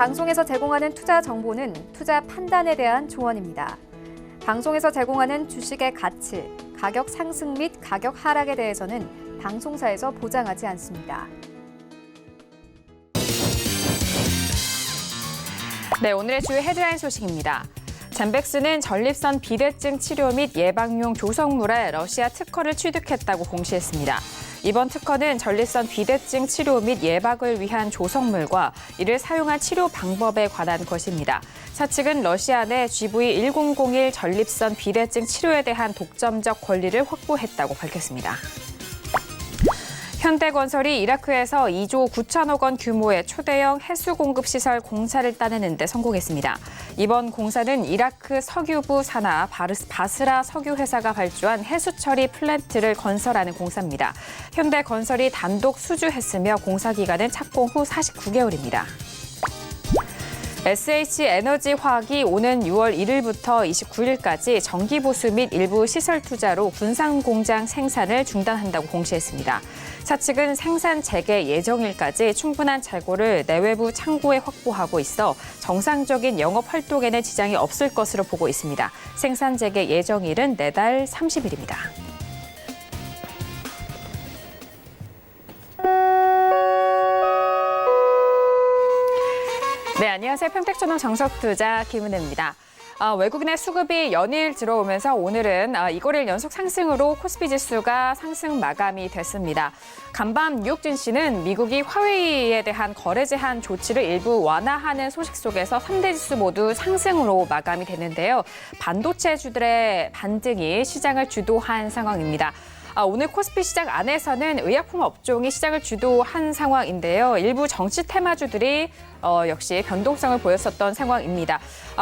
방송에서 제공하는 투자 정보는 투자 판단에 대한 조언입니다. 방송에서 제공하는 주식의 가치, 가격 상승 및 가격 하락에 대해서는 방송사에서 보장하지 않습니다. 네, 오늘의 주요 헤드라인 소식입니다. 젠백스는 전립선 비대증 치료 및 예방용 조성물에 러시아 특허를 취득했다고 공시했습니다. 이번 특허는 전립선 비대증 치료 및 예방을 위한 조성물과 이를 사용한 치료 방법에 관한 것입니다. 차측은 러시아 내 GV1001 전립선 비대증 치료에 대한 독점적 권리를 확보했다고 밝혔습니다. 현대건설이 이라크에서 2조 9천억 원 규모의 초대형 해수 공급 시설 공사를 따내는 데 성공했습니다. 이번 공사는 이라크 석유부 산하 바스라 석유회사가 발주한 해수 처리 플랜트를 건설하는 공사입니다. 현대건설이 단독 수주했으며 공사 기간은 착공 후 49개월입니다. SH에너지화학이 오는 6월 1일부터 29일까지 정기보수 및 일부 시설 투자로 군산공장 생산을 중단한다고 공시했습니다. 차측은 생산 재개 예정일까지 충분한 재고를 내외부 창고에 확보하고 있어 정상적인 영업 활동에는 지장이 없을 것으로 보고 있습니다. 생산 재개 예정일은 내달 30일입니다. 네, 안녕하세요. 평택저널 정석투자 김은혜입니다. 외국인의 수급이 연일 들어오면서 오늘은 2거래일 연속 상승으로 코스피 지수가 상승 마감이 됐습니다. 간밤 뉴욕 증시는 미국이 화웨이에 대한 거래 제한 조치를 일부 완화하는 소식 속에서 3대 지수 모두 상승으로 마감이 됐는데요. 반도체주들의 반등이 시장을 주도한 상황입니다. 오늘 코스피 시장 안에서는 의약품 업종이 시장을 주도한 상황인데요. 일부 정치 테마주들이 역시 변동성을 보였었던 상황입니다.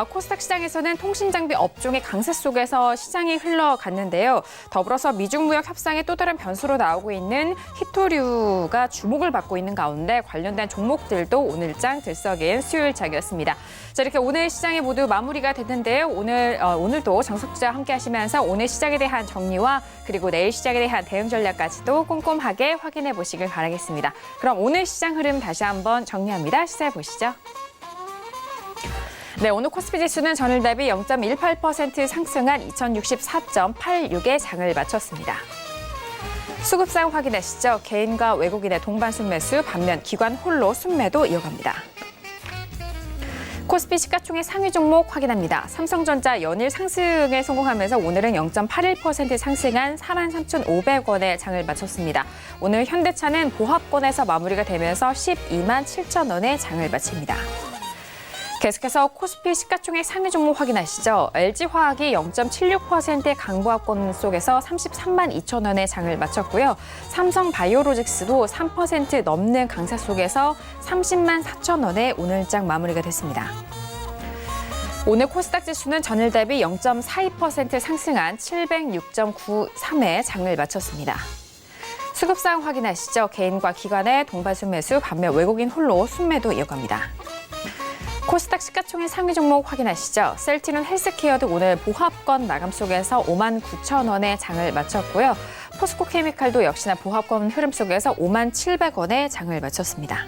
코스닥 시장에서는 통신장비 업종의 강세 속에서 시장이 흘러갔는데요. 더불어서 미중무역 협상의 또 다른 변수로 나오고 있는 히토류가 주목을 받고 있는 가운데 관련된 종목들도 오늘장 들썩인 수요일장이었습니다. 자, 이렇게 오늘 시장이 모두 마무리가 됐는데요. 오늘도 정석투자와 함께 하시면서 오늘 시장에 대한 정리와 그리고 내일 시장에 대한 대응 전략까지도 꼼꼼하게 확인해 보시길 바라겠습니다. 그럼 오늘 시장 흐름 다시 한번 정리합니다. 시작해 보시죠. 네, 오늘 코스피 지수는 전일 대비 0.18% 상승한 2064.86에 장을 마쳤습니다. 수급상 확인하시죠. 개인과 외국인의 동반 순매수, 반면 기관 홀로 순매도 이어갑니다. 코스피 시가총액 상위 종목 확인합니다. 삼성전자 연일 상승에 성공하면서 오늘은 0.81% 상승한 43,500원에 장을 마쳤습니다. 오늘 현대차는 보합권에서 마무리가 되면서 12만 7천 원에 장을 마칩니다. 계속해서 코스피 시가총액 상위 종목 확인하시죠. LG화학이 0.76%의 강보합권 속에서 33만 2천 원에 장을 마쳤고요. 삼성바이오로직스도 3% 넘는 강세 속에서 30만 4천 원에 오늘장 마무리가 됐습니다. 오늘 코스닥 지수는 전일 대비 0.42% 상승한 706.93에 장을 마쳤습니다. 수급상 확인하시죠. 개인과 기관의 동반 순매수, 반면 외국인 홀로 순매도 이어갑니다. 코스닥 시가총액 상위 종목 확인하시죠. 셀티는 헬스케어도 오늘 보합권 마감 속에서 5만 9천 원에 장을 마쳤고요. 포스코 케미칼도 역시나 보합권 흐름 속에서 5만 700원에 장을 마쳤습니다.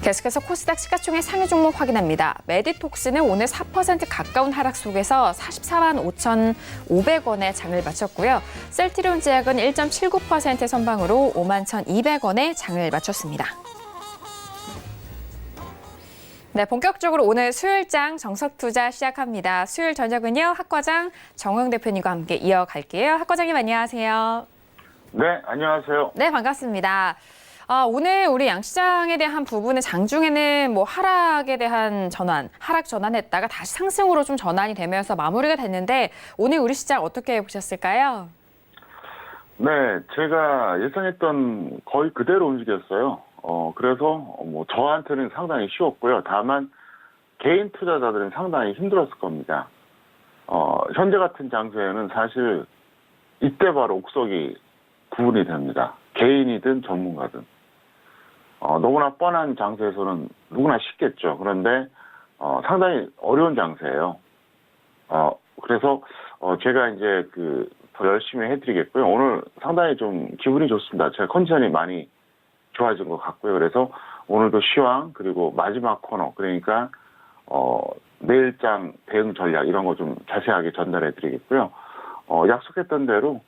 계속해서 코스닥 시가총액 상위 종목 확인합니다. 메디톡스는 오늘 4% 가까운 하락 속에서 44만 5,500원에 장을 마쳤고요. 셀트리온 제약은 1.79% 선방으로 5만 1,200원에 장을 마쳤습니다. 네, 본격적으로 오늘 수요일장 정석투자 시작합니다. 수요일 저녁은요, 학과장 정우영 대표님과 함께 이어갈게요. 학과장님 안녕하세요. 네, 안녕하세요. 네, 반갑습니다. 오늘 우리 양시장에 대한 부분은 장중에는 하락에 대한 하락 전환했다가 다시 상승으로 좀 전환이 되면서 마무리가 됐는데 오늘 우리 시장 어떻게 보셨을까요? 네, 제가 예상했던 거의 그대로 움직였어요. 그래서 저한테는 상당히 쉬웠고요. 다만 개인 투자자들은 상당히 힘들었을 겁니다. 현재 같은 장세에는 사실 이때 바로 옥석이 구분이 됩니다. 개인이든 전문가든. 너무나 뻔한 장세에서는 누구나 쉽겠죠. 그런데 상당히 어려운 장세예요. 그래서 제가 이제 더 열심히 해드리겠고요. 오늘 상당히 좀 기분이 좋습니다. 제가 컨디션이 많이 좋아진 것 같고요. 그래서 오늘도 시황 그리고 마지막 코너 그러니까 내일장 대응 전략 이런 거 좀 자세하게 전달해 드리겠고요. 약속했던 대로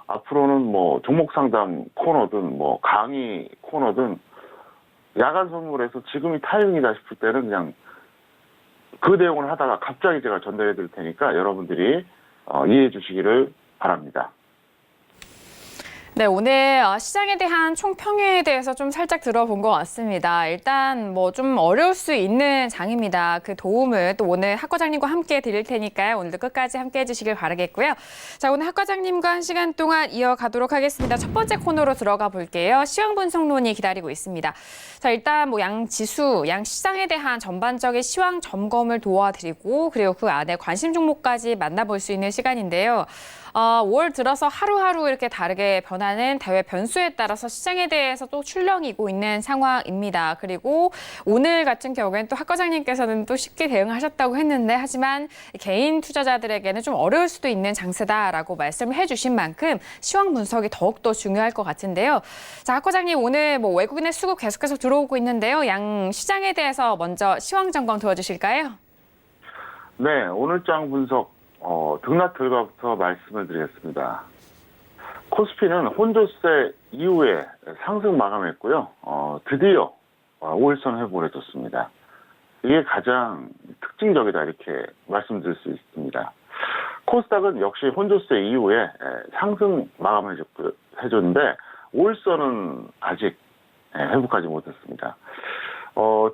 앞으로는 뭐 종목 상담 코너든 뭐 강의 코너든 야간 선물에서 지금이 타이밍이다 싶을 때는 그냥 그 내용을 하다가 갑자기 제가 전달해 드릴 테니까 여러분들이 이해해 주시기를 바랍니다. 네, 오늘 시장에 대한 총평에 대해서 좀 살짝 들어본 것 같습니다. 일단 뭐 좀 어려울 수 있는 장입니다. 그 도움을 또 오늘 학 과장님과 함께 드릴 테니까요. 오늘도 끝까지 함께 해주시길 바라겠고요. 자, 오늘 학 과장님과 한 시간 동안 이어가도록 하겠습니다. 첫 번째 코너로 들어가 볼게요. 시황 분석론이 기다리고 있습니다. 자, 일단 뭐 양 지수, 양 시장에 대한 전반적인 시황 점검을 도와드리고 그리고 그 안에 관심 종목까지 만나볼 수 있는 시간인데요. 5월 들어서 하루하루 이렇게 다르게 변하는 대외 변수에 따라서 시장에 대해서 또 출렁이고 있는 상황입니다. 그리고 오늘 같은 경우에는 또 학 과장님께서는 또 쉽게 대응하셨다고 했는데 하지만 개인 투자자들에게는 좀 어려울 수도 있는 장세다라고 말씀을 해주신 만큼 시황 분석이 더욱더 중요할 것 같은데요. 자, 학 과장님 오늘 뭐 외국인의 수급 계속해서 들어오고 있는데요. 양 시장에 대해서 먼저 시황 점검 도와주실까요? 네, 오늘장 분석 등락 결과부터 말씀을 드리겠습니다. 코스피는 혼조세 이후에 상승 마감했고요. 드디어 5일선 회복을 해줬습니다. 이게 가장 특징적이다 이렇게 말씀드릴 수 있습니다. 코스닥은 역시 혼조세 이후에 상승 마감을 해줬는데 5일선은 아직 회복하지 못했습니다.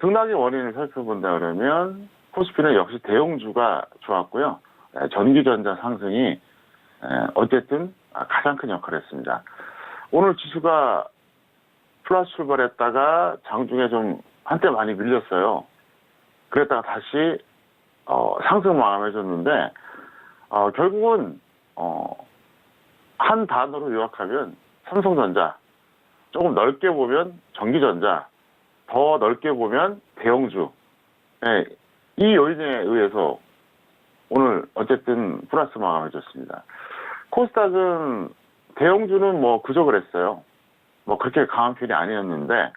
등락의 원인을 살펴본다 그러면 코스피는 역시 대형주가 좋았고요. 전기전자 상승이 어쨌든 가장 큰 역할을 했습니다. 오늘 지수가 플러스 출발했다가 장중에 좀 한때 많이 밀렸어요. 그랬다가 다시 상승 마감해줬는데 결국은 한 단어로 요약하면 삼성전자, 조금 넓게 보면 전기전자, 더 넓게 보면 대형주, 이 요인에 의해서 오늘 어쨌든 플러스 마감해줬습니다. 코스닥은 대형주는 뭐 그저 그랬어요. 뭐 그렇게 강한 편이 아니었는데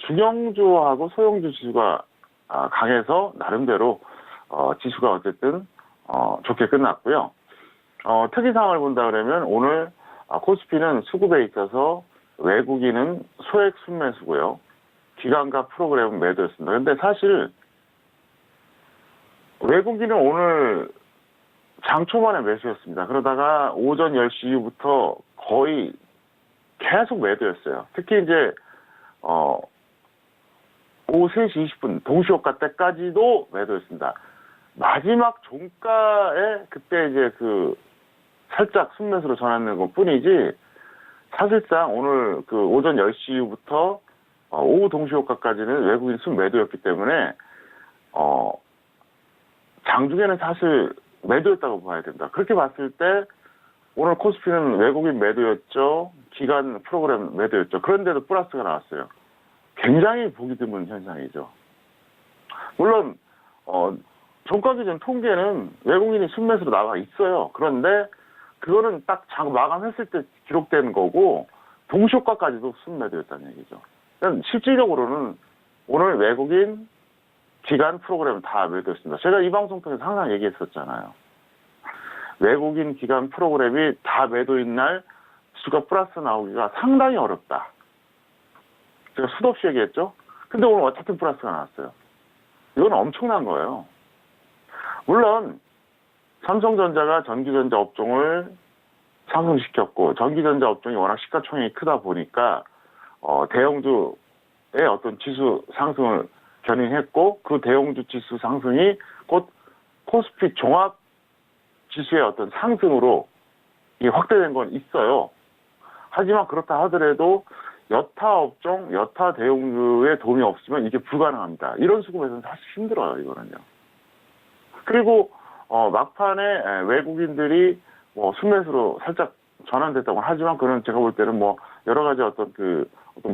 중형주하고 소형주 지수가 강해서 나름대로 지수가 어쨌든 좋게 끝났고요. 특이사항을 본다 그러면 오늘 코스피는 수급에 있어서 외국인은 소액 순매수고요. 기관과 프로그램은 매도였습니다. 근데 사실 외국인은 오늘 장초반에 매수였습니다. 그러다가 오전 10시 이후부터 거의 계속 매도였어요. 특히 이제 오후 3시 20분 동시효과 때까지도 매도였습니다. 마지막 종가에 그때 이제 그 살짝 순매수로 전환된 것 뿐이지 사실상 오늘 그 오전 10시 이후부터 오후 동시효과까지는 외국인 순매도였기 때문에 장중에는 사실 매도였다고 봐야 된다. 그렇게 봤을 때 오늘 코스피는 외국인 매도였죠. 기관 프로그램 매도였죠. 그런데도 플러스가 나왔어요. 굉장히 보기 드문 현상이죠. 물론 종가 기준 통계는 외국인이 순매수로 나와 있어요. 그런데 그거는 딱 마감했을 때 기록된 거고 동시효과까지도 순매도였다는 얘기죠. 그러니까 실질적으로는 오늘 외국인 기관 프로그램 다 매도했습니다. 제가 이 방송 통해서 항상 얘기했었잖아요. 외국인 기관 프로그램이 다 매도인 날 지수가 플러스 나오기가 상당히 어렵다. 제가 수도 없이 얘기했죠. 근데 오늘 어쨌든 플러스가 나왔어요. 이건 엄청난 거예요. 물론 삼성전자가 전기전자 업종을 상승시켰고 전기전자 업종이 워낙 시가총액이 크다 보니까 대형주의 어떤 지수 상승을 견인했고 그 대형주 지수 상승이 곧 코스피 종합 지수의 어떤 상승으로 확대된 건 있어요. 하지만 그렇다 하더라도 여타 업종, 여타 대형주의 도움이 없으면 이게 불가능합니다. 이런 수급에서는 사실 힘들어요, 이거는요. 그리고 막판에 외국인들이 뭐 순매수로 살짝 전환됐다고 하지만 그는 제가 볼 때는 뭐 여러 가지 어떤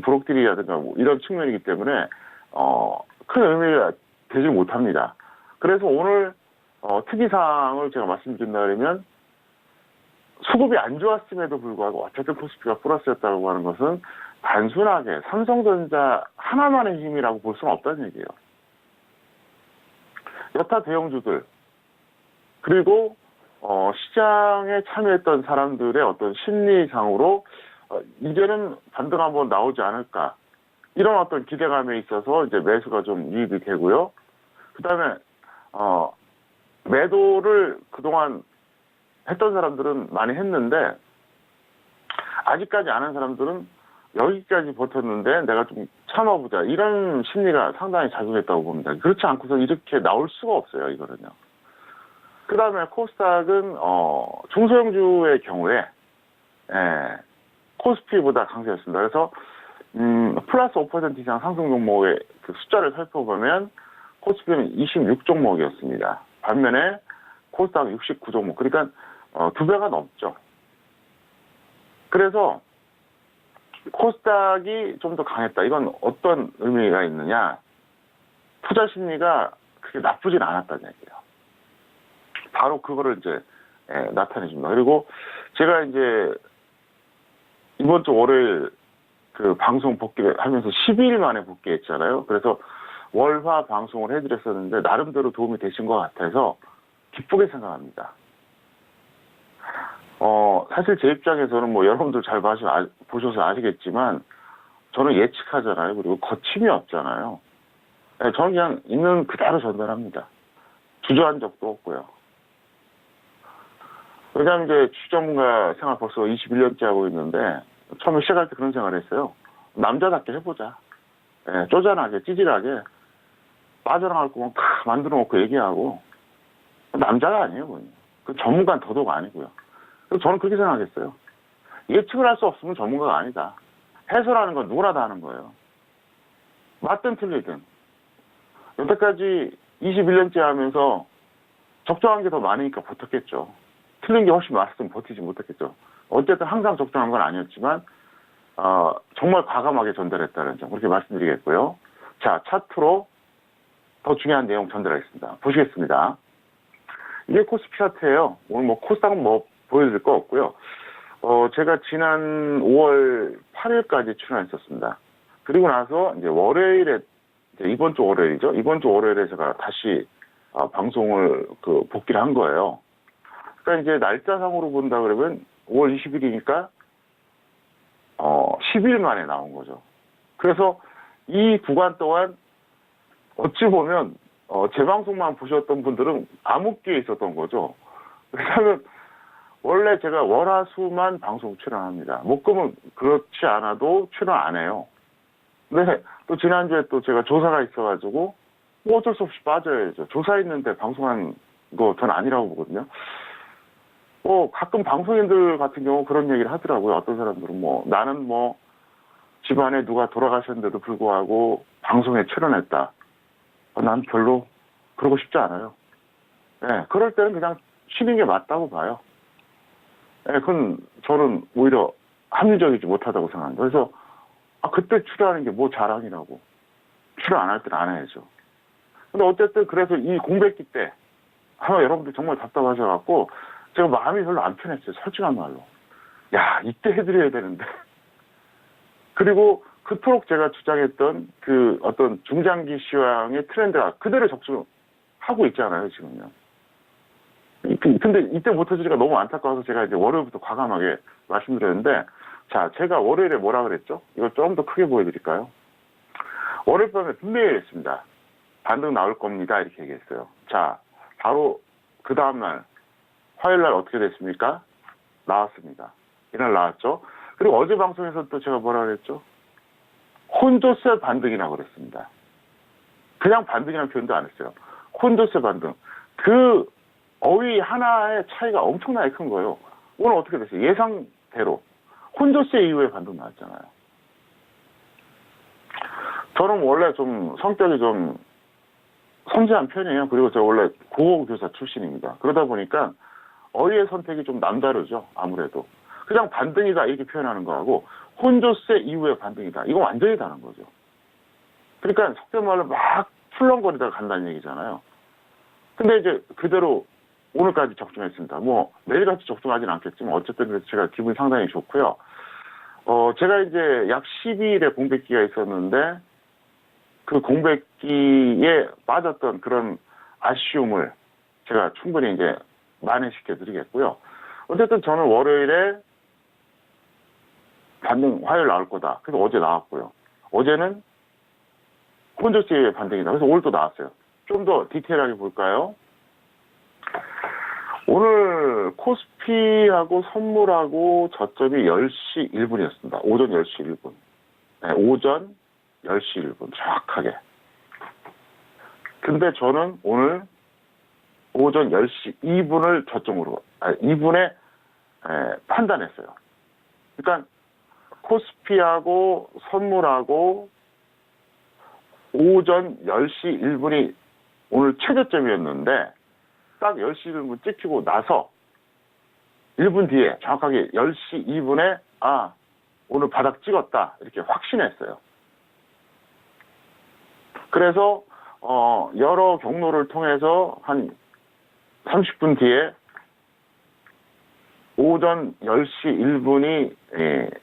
브록딜이라든가 뭐 이런 측면이기 때문에 큰 의미가 되지 못합니다. 그래서 오늘 특이사항을 제가 말씀드린다 그러면 수급이 안 좋았음에도 불구하고 어쨌든 코스피가 플러스였다고 하는 것은 단순하게 삼성전자 하나만의 힘이라고 볼 수는 없다는 얘기예요. 여타 대형주들 그리고 시장에 참여했던 사람들의 어떤 심리상으로 이제는 반등 한번 나오지 않을까 이런 어떤 기대감에 있어서 이제 매수가 좀 유입이 되고요. 그다음에 매도를 그동안 했던 사람들은 많이 했는데 아직까지 안 한 사람들은 여기까지 버텼는데 내가 좀 참아보자 이런 심리가 상당히 작용했다고 봅니다. 그렇지 않고서 이렇게 나올 수가 없어요. 이거는요. 그다음에 코스닥은 중소형주의 경우에 코스피보다 강세였습니다. 그래서 플러스 5% 이상 상승 종목의 그 숫자를 살펴보면 코스피는 26종목이었습니다. 반면에 코스닥은 69종목. 그러니까 2배가 넘죠. 그래서 코스닥이 좀 더 강했다. 이건 어떤 의미가 있느냐? 투자 심리가 그렇게 나쁘진 않았다는 얘기예요. 바로 그거를 이제 나타내 줍니다. 그리고 제가 이제 이번 주 월요일 그 방송 복귀를 하면서 12일 만에 복귀했잖아요. 그래서 월화 방송을 해드렸었는데 나름대로 도움이 되신 것 같아서 기쁘게 생각합니다. 사실 제 입장에서는 뭐 여러분들 잘 보셔서 아시겠지만 저는 예측하잖아요. 그리고 거침이 없잖아요. 저는 그냥 있는 그대로 전달합니다. 주저한 적도 없고요. 왜냐하면 이제 주전문가 생활 벌써 21년째 하고 있는데 처음에 시작할 때 그런 생각을 했어요. 남자답게 해보자. 쪼잔하게 찌질하게 빠져나갈 거면 만들어 놓고 얘기하고 남자가 아니에요. 그건. 그 전문가는 더더욱 아니고요. 그래서 저는 그렇게 생각했어요. 예측을 할 수 없으면 전문가가 아니다. 해설하는 건 누구나 다 하는 거예요. 맞든 틀리든. 여태까지 21년째 하면서 적정한 게 더 많으니까 버텼겠죠. 틀린 게 훨씬 많았으면 버티지 못했겠죠. 어쨌든 항상 적정한 건 아니었지만 정말 과감하게 전달했다는 점 그렇게 말씀드리겠고요. 자, 차트로 더 중요한 내용 전달하겠습니다. 보시겠습니다. 이게 코스피 차트예요. 오늘 뭐 코스닥은 뭐 보여드릴 거 없고요. 제가 지난 5월 8일까지 출연했었습니다. 그리고 나서 이제 월요일에 이번 주 월요일이죠. 이번 주 월요일에 제가 다시 방송을 복귀를 한 거예요. 그러니까 이제 날짜상으로 본다 그러면 5월 20일이니까 10일 만에 나온 거죠. 그래서 이 구간 동안 어찌 보면 제 방송만 보셨던 분들은 암흑기에 있었던 거죠. 왜냐하면 원래 제가 월화수만 방송 출연합니다. 목금은 그렇지 않아도 출연 안 해요. 근데 또 지난주에 또 제가 조사가 있어가지고 뭐 어쩔 수 없이 빠져야죠. 조사 있는데 방송한 거 전 아니라고 보거든요. 가끔 방송인들 같은 경우 그런 얘기를 하더라고요. 어떤 사람들은 나는 집안에 누가 돌아가셨는데도 불구하고 방송에 출연했다. 난 별로 그러고 싶지 않아요. 그럴 때는 그냥 쉬는 게 맞다고 봐요. 그건 저는 오히려 합리적이지 못하다고 생각합니다. 그래서 그때 출연하는 게 뭐 자랑이라고. 출연 안 할 때는 안 해야죠. 근데 어쨌든 그래서 이 공백기 때 여러분들 정말 답답하셔갖고 제가 마음이 별로 안 편했어요. 솔직한 말로. 야, 이때 해드려야 되는데. 그리고 그토록 제가 주장했던 그 어떤 중장기 시황의 트렌드가 그대로 적중하고 있잖아요, 지금요. 근데 이때 못해주니까 너무 안타까워서 제가 이제 월요일부터 과감하게 말씀드렸는데, 자, 제가 월요일에 뭐라 그랬죠? 이걸 조금 더 크게 보여드릴까요? 월요일 밤에 분명히 했습니다. 반등 나올 겁니다. 이렇게 얘기했어요. 자, 바로 그 다음날, 화요일날 어떻게 됐습니까? 나왔습니다. 이날 나왔죠? 그리고 어제 방송에서 또 제가 뭐라 그랬죠? 혼조세 반등이라고 그랬습니다. 그냥 반등이라는 표현도 안 했어요. 혼조세 반등. 그 어휘 하나의 차이가 엄청나게 큰 거예요. 오늘 어떻게 됐어요? 예상대로. 혼조세 이후에 반등 나왔잖아요. 저는 원래 좀 성격이 좀 섬세한 편이에요. 그리고 제가 원래 고교사 출신입니다. 그러다 보니까 어휘의 선택이 좀 남다르죠. 아무래도. 그냥 반등이다 이렇게 표현하는 거하고 혼조세 이후에 반등이다. 이거 완전히 다른 거죠. 그러니까 속된 말로 막 풀렁거리다가 간다는 얘기잖아요. 근데 이제 그대로 오늘까지 적중했습니다. 매일같이 적중하진 않겠지만 어쨌든 그래서 제가 기분이 상당히 좋고요. 제가 이제 약 12일의 공백기가 있었는데 그 공백기에 빠졌던 그런 아쉬움을 제가 충분히 이제 만회시켜 드리겠고요. 어쨌든 저는 월요일에 반등 화요일 나올 거다. 그래서 어제 나왔고요. 어제는 콘저스의 반등이다. 그래서 오늘도 나왔어요. 좀 더 디테일하게 볼까요? 오늘 코스피하고 선물하고 저점이 10시 1분이었습니다. 오전 10시 1분. 네, 오전 10시 1분. 정확하게. 근데 저는 오늘 오전 10시 2분을 저점으로, 2분에 판단했어요. 그러니까 코스피하고 선물하고 오전 10시 1분이 오늘 최저점이었는데 딱 10시 1분 찍히고 나서 1분 뒤에 정확하게 10시 2분에 오늘 바닥 찍었다 이렇게 확신했어요. 그래서 여러 경로를 통해서 한 30분 뒤에 오전 10시 1분이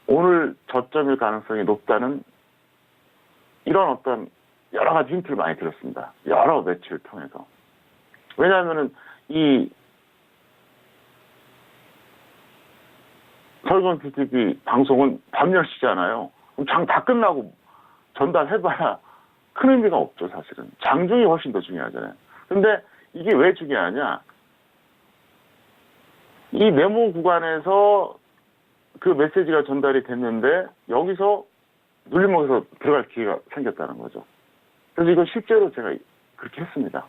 오늘 저점일 가능성이 높다는 이런 어떤 여러 가지 힌트를 많이 드렸습니다. 여러 매체를 통해서. 왜냐하면은 이 설건 PTV 방송은 밤 10시잖아요. 그럼 장 다 끝나고 전달해봐야 큰 의미가 없죠, 사실은. 장중이 훨씬 더 중요하잖아요. 근데 이게 왜 중요하냐? 이 메모 구간에서 그 메시지가 전달이 됐는데 여기서 눌림목에서 들어갈 기회가 생겼다는 거죠. 그래서 이거 실제로 제가 그렇게 했습니다.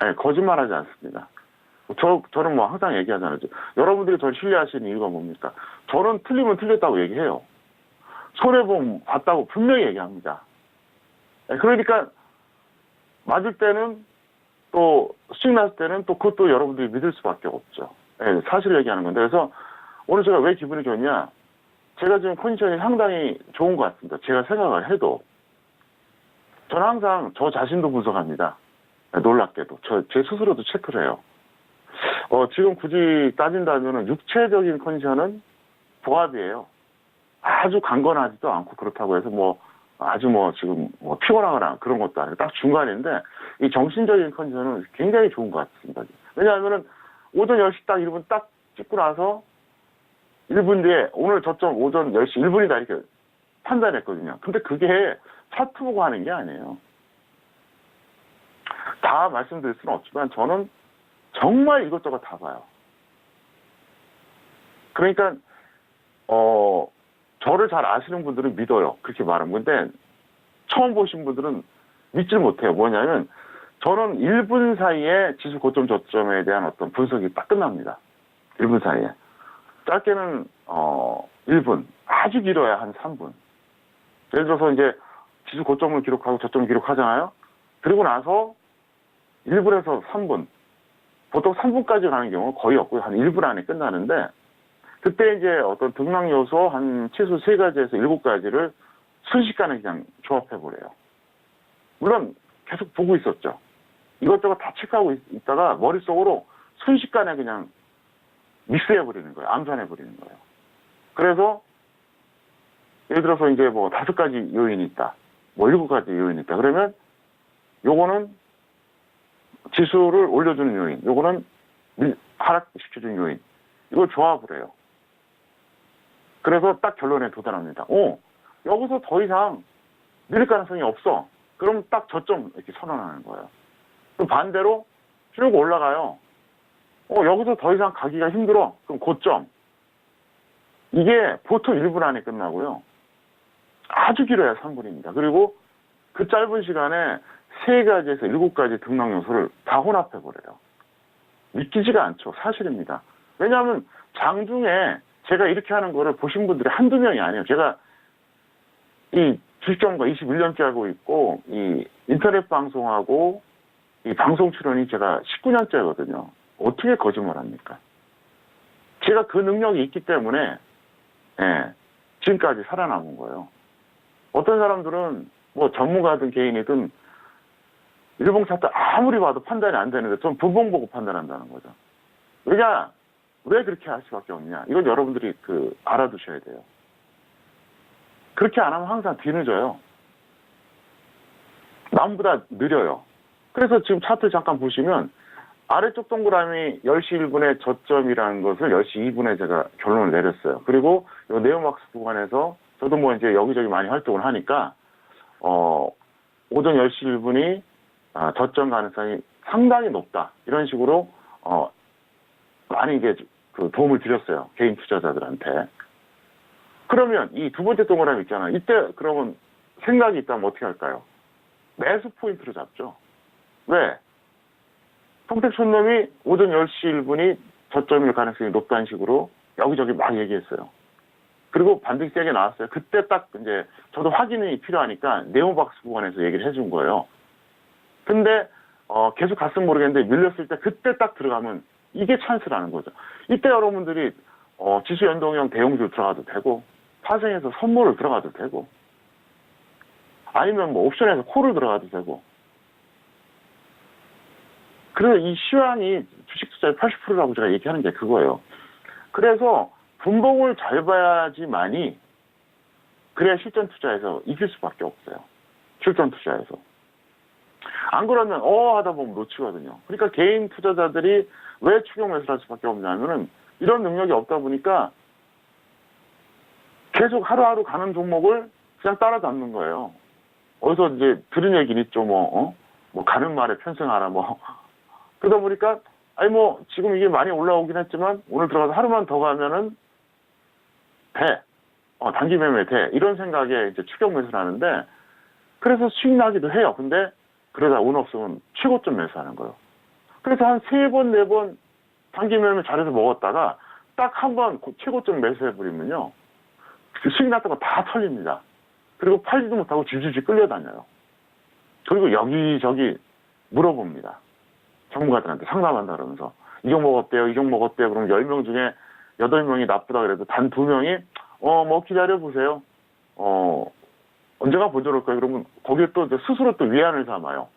네, 거짓말하지 않습니다. 저는 뭐 항상 얘기하잖아요. 여러분들이 저를 신뢰하시는 이유가 뭡니까? 저는 틀리면 틀렸다고 얘기해요. 손해보험 봤다고 분명히 얘기합니다. 네, 그러니까 맞을 때는 또 수익 났을 때는 또 그것도 여러분들이 믿을 수밖에 없죠. 네, 사실을 얘기하는 건데. 그래서 오늘 제가 왜 기분이 좋냐? 제가 지금 컨디션이 상당히 좋은 것 같습니다. 제가 생각을 해도. 저는 항상 저 자신도 분석합니다. 놀랍게도. 제 스스로도 체크를 해요. 지금 굳이 따진다면 육체적인 컨디션은 보합이에요. 아주 강건하지도 않고 그렇다고 해서 아주 지금 피곤하거나 그런 것도 아니고 딱 중간인데 이 정신적인 컨디션은 굉장히 좋은 것 같습니다. 왜냐하면은 오전 10시 딱 1분 딱 찍고 나서 1분 뒤에 오늘 저점 오전 10시 1분이다 이렇게 판단했거든요. 근데 그게 차트 보고 하는 게 아니에요. 다 말씀드릴 수는 없지만 저는 정말 이것저것 다 봐요. 그러니까 저를 잘 아시는 분들은 믿어요. 그렇게 말하면. 근데 처음 보신 분들은 믿질 못해요. 뭐냐면 저는 1분 사이에 지수 고점 저점에 대한 어떤 분석이 딱 끝납니다. 1분 사이에. 짧게는 1분, 아주 길어야 한 3분. 예를 들어서 이제 지수 고점을 기록하고 저점을 기록하잖아요. 그리고 나서 1분에서 3분, 보통 3분까지 가는 경우 거의 없고요. 한 1분 안에 끝나는데 그때 이제 어떤 등락 요소 한 최소 3가지에서 7가지를 순식간에 그냥 조합해버려요. 물론 계속 보고 있었죠. 이것저것 다 체크하고 있다가 머릿속으로 순식간에 그냥 믹스해버리는 거예요. 암산해버리는 거예요. 그래서 예를 들어서 이제 5가지 요인이 있다. 7가지 요인이 있다. 그러면 요거는 지수를 올려주는 요인, 요거는 하락시켜주는 요인. 이걸 조합을 해요. 그래서 딱 결론에 도달합니다. 여기서 더 이상 밀릴 가능성이 없어. 그럼 딱 저점 이렇게 선언하는 거예요. 그럼 반대로 쭉 올라가요. 여기서 더 이상 가기가 힘들어. 그럼 고점. 이게 보통 1분 안에 끝나고요. 아주 길어야 3분입니다. 그리고 그 짧은 시간에 3가지에서 7가지 등락 요소를 다 혼합해버려요. 믿기지가 않죠. 사실입니다. 왜냐하면 장중에 제가 이렇게 하는 거를 보신 분들이 한두 명이 아니에요. 제가 이 주식전문가 21년째 하고 있고, 이 인터넷 방송하고, 이 방송 출연이 제가 19년째거든요. 어떻게 거짓말 합니까? 제가 그 능력이 있기 때문에, 지금까지 살아남은 거예요. 어떤 사람들은 전문가든 개인이든 일봉 차트 아무리 봐도 판단이 안 되는데 좀 부봉 보고 판단한다는 거죠. 왜 그렇게 할 수밖에 없냐? 이건 여러분들이 알아두셔야 돼요. 그렇게 안 하면 항상 뒤늦어요. 남보다 느려요. 그래서 지금 차트 잠깐 보시면 아래쪽 동그라미 10시 1분에 저점이라는 것을 10시 2분에 제가 결론을 내렸어요. 그리고 이 네오막스 구간에서 저도 뭐 이제 여기저기 많이 활동을 하니까 오전 10시 1분이 저점 가능성이 상당히 높다. 이런 식으로 많이 이게 그 도움을 드렸어요. 개인 투자자들한테. 그러면 이 두 번째 동그라미 있잖아요. 이때 그러면 생각이 있다면 어떻게 할까요? 매수 포인트로 잡죠. 왜? 평택촌놈이 오전 10시 1분이 저점일 가능성이 높다는 식으로 여기저기 막 얘기했어요. 그리고 반등이 세게 나왔어요. 그때 딱 이제 저도 확인이 필요하니까 네오박스 구간에서 얘기를 해준 거예요. 근데 계속 갔으면 모르겠는데 밀렸을 때 그때 딱 들어가면 이게 찬스라는 거죠. 이때 여러분들이 지수 연동형 대용주 들어가도 되고 파생해서 선물을 들어가도 되고 아니면 뭐 옵션에서 콜을 들어가도 되고. 그래서 이 시황이 주식 투자의 80%라고 제가 얘기하는 게 그거예요. 그래서 분봉을 잘 봐야지만이 그래야 실전 투자에서 이길 수밖에 없어요. 실전 투자에서. 안 그러면 하다 보면 놓치거든요. 그러니까 개인 투자자들이 왜 추격 매수를 할 수밖에 없냐면은 이런 능력이 없다 보니까 계속 하루하루 가는 종목을 그냥 따라잡는 거예요. 어디서 이제 들은 얘기는 있죠. 뭐 가는 말에 편승하라 뭐. 그러다 보니까 지금 이게 많이 올라오긴 했지만 오늘 들어가서 하루만 더 가면은 돼. 단기 매매 돼. 이런 생각에 이제 추격 매수를 하는데 그래서 수익 나기도 해요. 근데 그러다 운 없으면 최고점 매수하는 거예요. 그래서 한 3번, 4번 단기 매매 잘해서 먹었다가 딱 한 번 최고점 매수해버리면요. 그 수익 났던 거 다 털립니다. 그리고 팔지도 못하고 질질질 끌려다녀요. 그리고 여기저기 물어봅니다. 전문가들한테 상담한다 그러면서 이 종목 어때요? 이 종목 어때요? 그럼 10명 중에 8명이 나쁘다 그래도 단 2명이 뭐 기다려보세요. 언제가 보조를 거예요? 그러면 거기에 또 스스로 또 위안을 삼아요.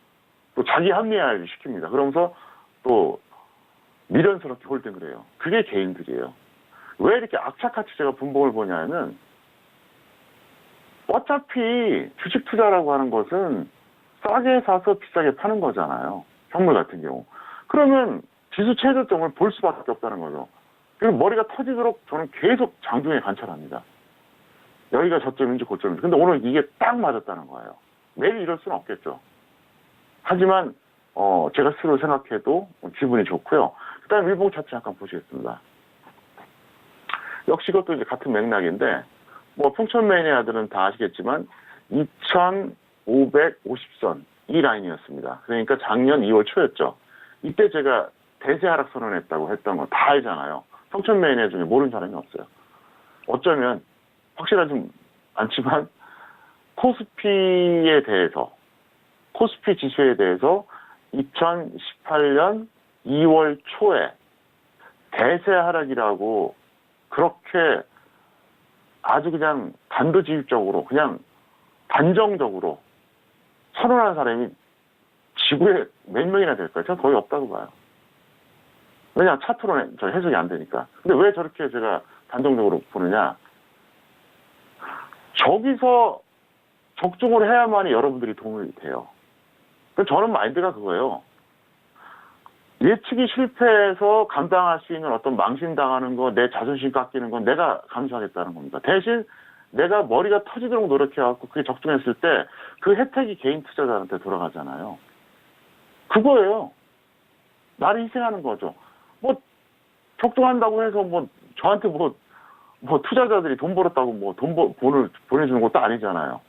또 자기 합리화를 시킵니다. 그러면서 또 미련스럽게 홀딩을 해요. 그게 개인들이에요. 왜 이렇게 악착같이 제가 분봉을 보냐면 어차피 주식 투자라고 하는 것은 싸게 사서 비싸게 파는 거잖아요. 현물 같은 경우. 그러면 지수 최저점을 볼 수밖에 없다는 거죠. 그리고 머리가 터지도록 저는 계속 장중에 관찰합니다. 여기가 저점인지 고점인지. 근데 오늘 이게 딱 맞았다는 거예요. 매일 이럴 수는 없겠죠. 하지만 제가 스스로 생각해도 기분이 좋고요. 그 다음에 일봉 차트 잠깐 보시겠습니다. 역시 그것도 이제 같은 맥락인데 뭐 풍천 매니아들은 다 아시겠지만 2,550선 이 라인이었습니다. 그러니까 작년 2월 초였죠. 이때 제가 대세 하락 선언했다고 했던 거 다 알잖아요. 풍천 매니아 중에 모르는 사람이 없어요. 어쩌면 확실하지 않지만 코스피에 대해서 코스피 지수에 대해서 2018년 2월 초에 대세 하락이라고 그렇게 아주 그냥 단도직입적으로 그냥 단정적으로 선언하는 사람이 지구에 몇 명이나 될까요? 저는 거의 없다고 봐요. 왜냐 차트로는 저 해석이 안 되니까. 근데 왜 저렇게 제가 단정적으로 보느냐? 저기서 적중을 해야만이 여러분들이 도움이 돼요. 저는 마인드가 그거예요. 예측이 실패해서 감당할 수 있는 어떤 망신당하는 거, 내 자존심 깎이는 건 내가 감수하겠다는 겁니다. 대신 내가 머리가 터지도록 노력해갖고 그게 적중했을 때 그 혜택이 개인 투자자한테 돌아가잖아요. 그거예요. 나를 희생하는 거죠. 뭐 적중한다고 해서 뭐 저한테 뭐 투자자들이 돈 벌었다고 뭐 돈을 보내주는 것도 아니잖아요.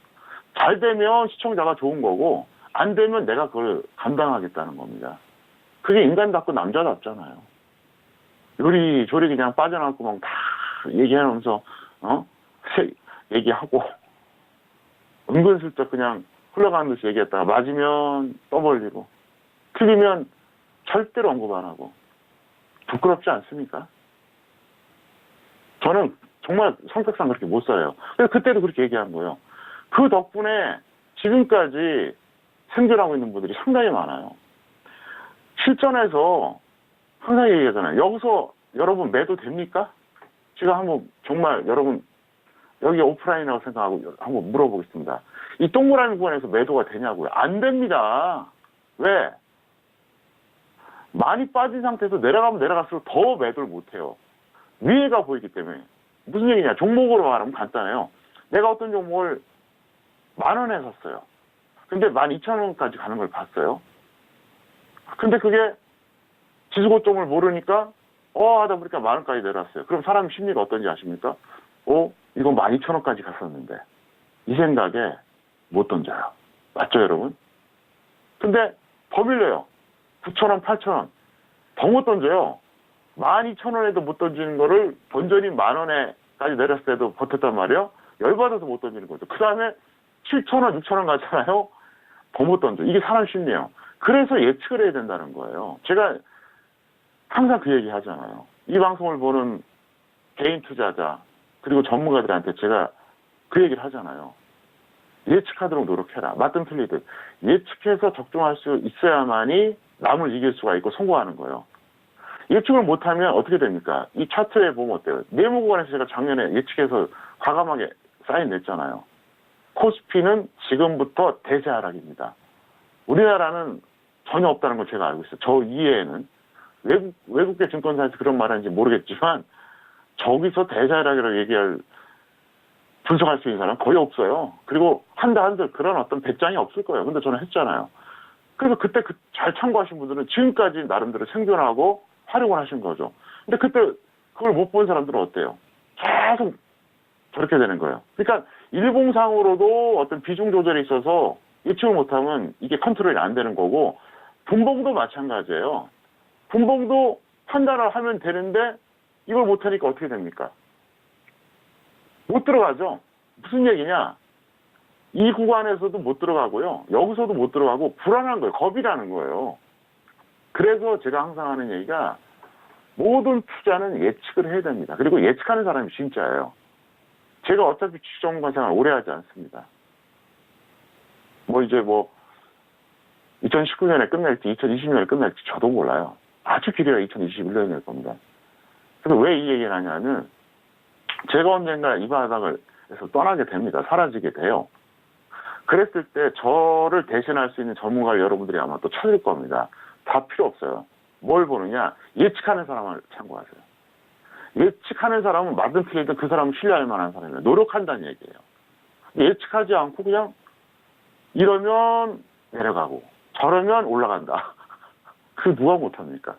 잘 되면 시청자가 좋은 거고 안 되면 내가 그걸 감당하겠다는 겁니다. 그게 인간답고 남자답잖아요. 요리조리 그냥 빠져나가고 막 다 얘기하면서 얘기하고 은근슬쩍 그냥 흘러가는 듯이 얘기했다가 맞으면 떠벌리고 틀리면 절대로 언급 안 하고 부끄럽지 않습니까? 저는 정말 성격상 그렇게 못 살아요. 그래서 그때도 그렇게 얘기한 거예요. 그 덕분에 지금까지 생존하고 있는 분들이 상당히 많아요. 실전에서 항상 얘기하잖아요. 여기서 여러분 매도 됩니까? 제가 한번 정말 여러분 여기 오프라인이라고 생각하고 한번 물어보겠습니다. 이 동그라미 구간에서 매도가 되냐고요? 안 됩니다. 왜? 많이 빠진 상태에서 내려가면 내려갈수록 더 매도를 못해요. 위에가 보이기 때문에. 무슨 얘기냐? 종목으로 말하면 간단해요. 내가 어떤 종목을 10,000원에 샀어요. 근데 12,000원까지 가는 걸 봤어요. 근데 그게 지수 고점을 모르니까 하다 보니까 10,000원까지 내려왔어요. 그럼 사람 심리가 어떤지 아십니까? 이거 12,000원까지 갔었는데 이 생각에 못 던져요. 맞죠, 여러분? 근데 더 밀려요. 9,000원, 8,000원. 더 못 던져요. 12,000원에도 못 던지는 거를 본전이 10,000원에까지 내렸을 때도 버텼단 말이에요. 열받아서 못 던지는 거죠. 그 다음에 7,000원, 6,000원 가잖아요. 더 못 던져. 이게 사람 심리예요. 그래서 예측을 해야 된다는 거예요. 제가 항상 그 얘기 하잖아요. 이 방송을 보는 개인 투자자 그리고 전문가들한테 제가 그 얘기를 하잖아요. 예측하도록 노력해라. 맞든 틀리든. 예측해서 적중할 수 있어야만이 남을 이길 수가 있고 성공하는 거예요. 예측을 못하면 어떻게 됩니까? 이 차트에 보면 어때요? 네모 구간에서 제가 작년에 예측해서 과감하게 사인 냈잖아요. 코스피는 지금부터 대세 하락입니다. 우리나라는 전혀 없다는 걸 제가 알고 있어요. 저 이해에는. 외국계 증권사에서 그런 말 하는지 모르겠지만 저기서 대세 하락이라고 얘기할 분석할 수 있는 사람 거의 없어요. 그리고 한들 그런 어떤 배짱이 없을 거예요. 근데 저는 했잖아요. 그래서 그때 잘 참고하신 분들은 지금까지 나름대로 생존하고 활용을 하신 거죠. 근데 그때 그걸 못 본 사람들은 어때요? 계속 저렇게 되는 거예요. 그러니까 일봉상으로도 어떤 비중 조절이 있어서 예측을 못하면 이게 컨트롤이 안 되는 거고 분봉도 마찬가지예요. 분봉도 판단을 하면 되는데 이걸 못하니까 어떻게 됩니까? 못 들어가죠. 무슨 얘기냐? 이 구간에서도 못 들어가고요. 여기서도 못 들어가고 불안한 거예요. 겁이 나는 거예요. 그래서 제가 항상 하는 얘기가 모든 투자는 예측을 해야 됩니다. 그리고 예측하는 사람이 진짜예요. 제가 어차피 주식 전문가 생활 오래 하지 않습니다. 2019년에 끝날지 2020년에 끝날지 저도 몰라요. 아주 길이가 2021년일 겁니다. 그래서 왜 이 얘기를 하냐면 제가 언젠가 이 바닥에서 떠나게 됩니다. 사라지게 돼요. 그랬을 때 저를 대신할 수 있는 전문가를 여러분들이 아마 또 찾을 겁니다. 다 필요 없어요. 뭘 보느냐? 예측하는 사람을 참고하세요. 예측하는 사람은 맞든 틀리든 그 사람은 신뢰할 만한 사람이에요. 노력한다는 얘기예요. 예측하지 않고 그냥 이러면 내려가고 저러면 올라간다. 그 누가 못합니까?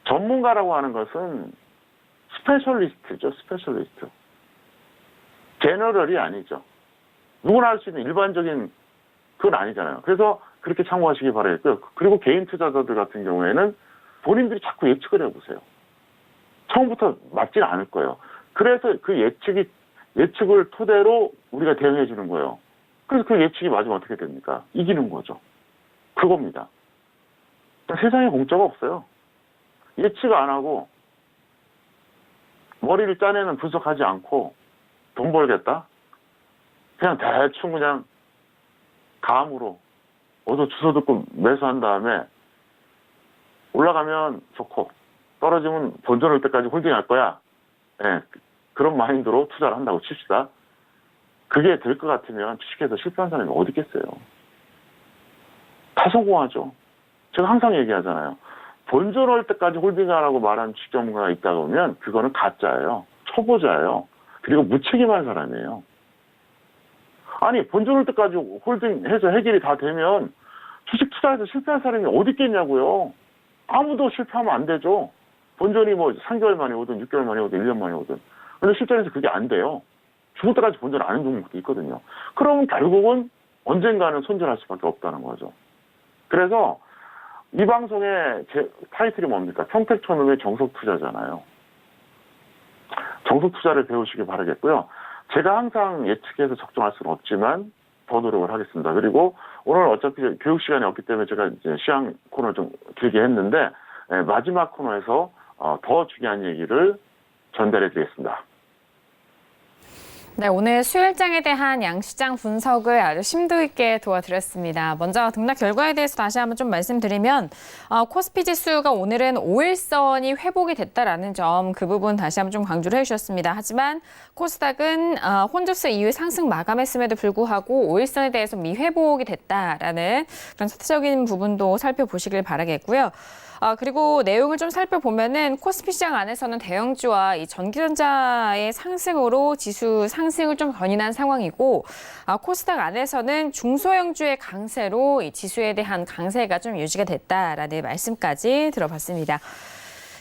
전문가라고 하는 것은 스페셜리스트죠. 스페셜리스트. 제너럴이 아니죠. 누구나 할 수 있는 일반적인 그건 아니잖아요. 그래서 그렇게 참고하시기 바라겠고요. 그리고 개인 투자자들 같은 경우에는 본인들이 자꾸 예측을 해보세요. 처음부터 맞지는 않을 거예요. 그래서 그 예측을 토대로 우리가 대응해 주는 거예요. 그래서 그 예측이 맞으면 어떻게 됩니까? 이기는 거죠. 그겁니다. 세상에 공짜가 없어요. 예측 안 하고 머리를 짜내는 분석하지 않고 돈 벌겠다? 그냥 대충 그냥 감으로 어서 주소 듣고 매수한 다음에 올라가면 좋고 떨어지면 본전 올 때까지 홀딩할 거야. 네, 그런 마인드로 투자를 한다고 칩시다. 그게 될 것 같으면 주식에서 실패한 사람이 어디 있겠어요. 다 성공하죠. 제가 항상 얘기하잖아요. 본전 올 때까지 홀딩하라고 말하는 주식 전문가가 있다 보면 그거는 가짜예요. 초보자예요. 그리고 무책임한 사람이에요. 아니 본전 올 때까지 홀딩해서 해결이 다 되면 주식 투자해서 실패한 사람이 어디 있겠냐고요. 아무도 실패하면 안 되죠. 본전이 3개월 만에 오든 6개월 만에 오든 1년 만에 오든. 근데 실전에서 그게 안 돼요. 죽을 때까지 본전 안 하는 종목도 있거든요. 그러면 결국은 언젠가는 손절할 수밖에 없다는 거죠. 그래서 이 방송의 제 타이틀이 뭡니까? 평택촌음의 정석투자잖아요. 정석투자를 배우시길 바라겠고요. 제가 항상 예측해서 적정할 수는 없지만 더 노력을 하겠습니다. 그리고 오늘 어차피 교육 시간이 없기 때문에 제가 이제 시황 코너를 좀 길게 했는데 마지막 코너에서 더 중요한 얘기를 전달해 드리겠습니다. 네, 오늘 수요일장에 대한 양시장 분석을 아주 심도 있게 도와드렸습니다. 먼저 등락 결과에 대해서 다시 한번 좀 말씀드리면 코스피 지수가 오늘은 5일선이 회복이 됐다라는 점 그 부분 다시 한번 좀 강조를 해주셨습니다. 하지만 코스닥은 혼조세 이후에 상승 마감했음에도 불구하고 5일선에 대해서 미회복이 됐다라는 그런 사태적인 부분도 살펴보시길 바라겠고요. 그리고 내용을 좀 살펴보면은 코스피 시장 안에서는 대형주와 이 전기전자의 상승으로 지수 상승을 좀 견인한 상황이고, 코스닥 안에서는 중소형주의 강세로 이 지수에 대한 강세가 좀 유지가 됐다라는 말씀까지 들어봤습니다.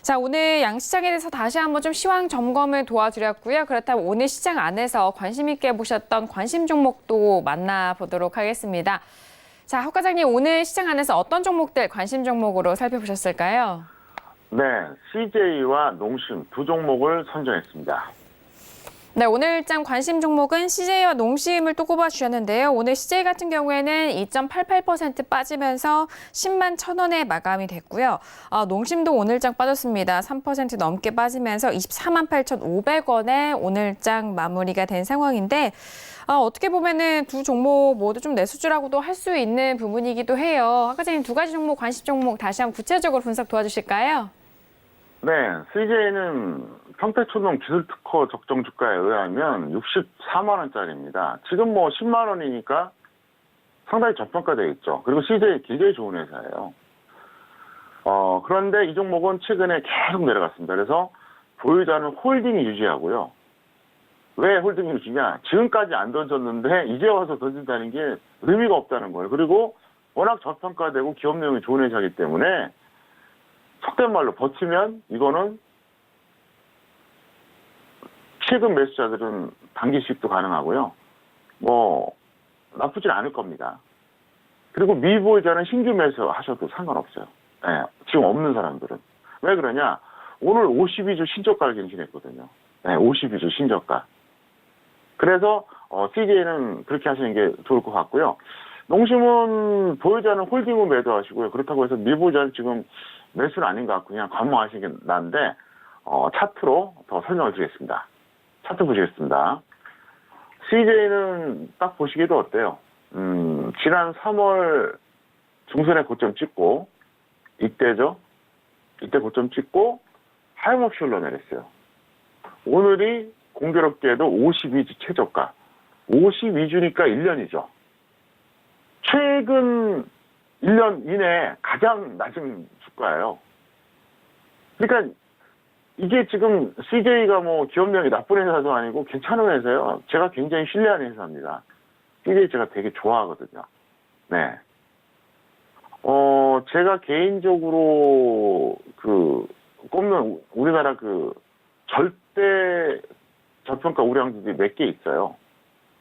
자, 오늘 양시장에 대해서 다시 한번 좀 시황 점검을 도와드렸고요. 그렇다면 오늘 시장 안에서 관심 있게 보셨던 관심 종목도 만나보도록 하겠습니다. 자, 박 과장님, 오늘 시장 안에서 어떤 종목들 관심 종목으로 살펴보셨을까요? 네, CJ와 농심 두 종목을 선정했습니다. 네, 오늘 일장 관심 종목은 CJ와 농심을 또 꼽아주셨는데요. 오늘 CJ 같은 경우에는 2.88% 빠지면서 10만 1,000원에 마감이 됐고요. 농심도 오늘장 빠졌습니다. 3% 넘게 빠지면서 24만 8,500원에 오늘장 마무리가 된 상황인데, 어떻게 보면은 두 종목 모두 좀 내수주라고도 할 수 있는 부분이기도 해요. 박 과장님, 두 가지 종목, 관심 종목 다시 한번 구체적으로 분석 도와주실까요? 네, CJ는 평택초동 기술특허 적정 주가에 의하면 64만 원짜리입니다. 지금 뭐 10만 원이니까 상당히 저평가되어 있죠. 그리고 CJ 굉장히 좋은 회사예요. 그런데 이 종목은 최근에 계속 내려갔습니다. 그래서 보유자는 홀딩이 유지하고요. 왜 홀딩이 유지냐? 지금까지 안 던졌는데 이제 와서 던진다는 게 의미가 없다는 거예요. 그리고 워낙 저평가되고 기업 내용이 좋은 회사이기 때문에 속된 말로 버티면 이거는 최근 매수자들은 단기 수익도 가능하고요. 뭐 나쁘진 않을 겁니다. 그리고 미보유자는 신규 매수 하셔도 상관없어요. 네, 지금 없는 사람들은. 왜 그러냐? 오늘 52주 신저가를 갱신했거든요. 네, 52주 신저가. 그래서 CJ는 그렇게 하시는 게 좋을 것 같고요. 농심은 보유자는 홀딩을 매도하시고요. 그렇다고 해서 미보유자는 지금 매수는 아닌 것 같고 그냥 관망하시는 게 나은데 차트로 더 설명을 드리겠습니다. 차트 보시겠습니다. CJ는 딱 보시기도 어때요? 지난 3월 중순에 고점 찍고 이때죠. 이때 고점 찍고 하염없이 흘러내렸어요. 오늘이 공교롭게도 52주 최저가. 52주니까 1년이죠. 최근 1년 이내에 가장 낮은 주가예요. 그러니까 이게 지금 CJ가 뭐 기업력이 나쁜 회사도 아니고 괜찮은 회사예요. 제가 굉장히 신뢰하는 회사입니다. CJ 제가 되게 좋아하거든요. 네. 제가 개인적으로 꼽는 우리나라 절대 저평가 우량주들이 몇 개 있어요.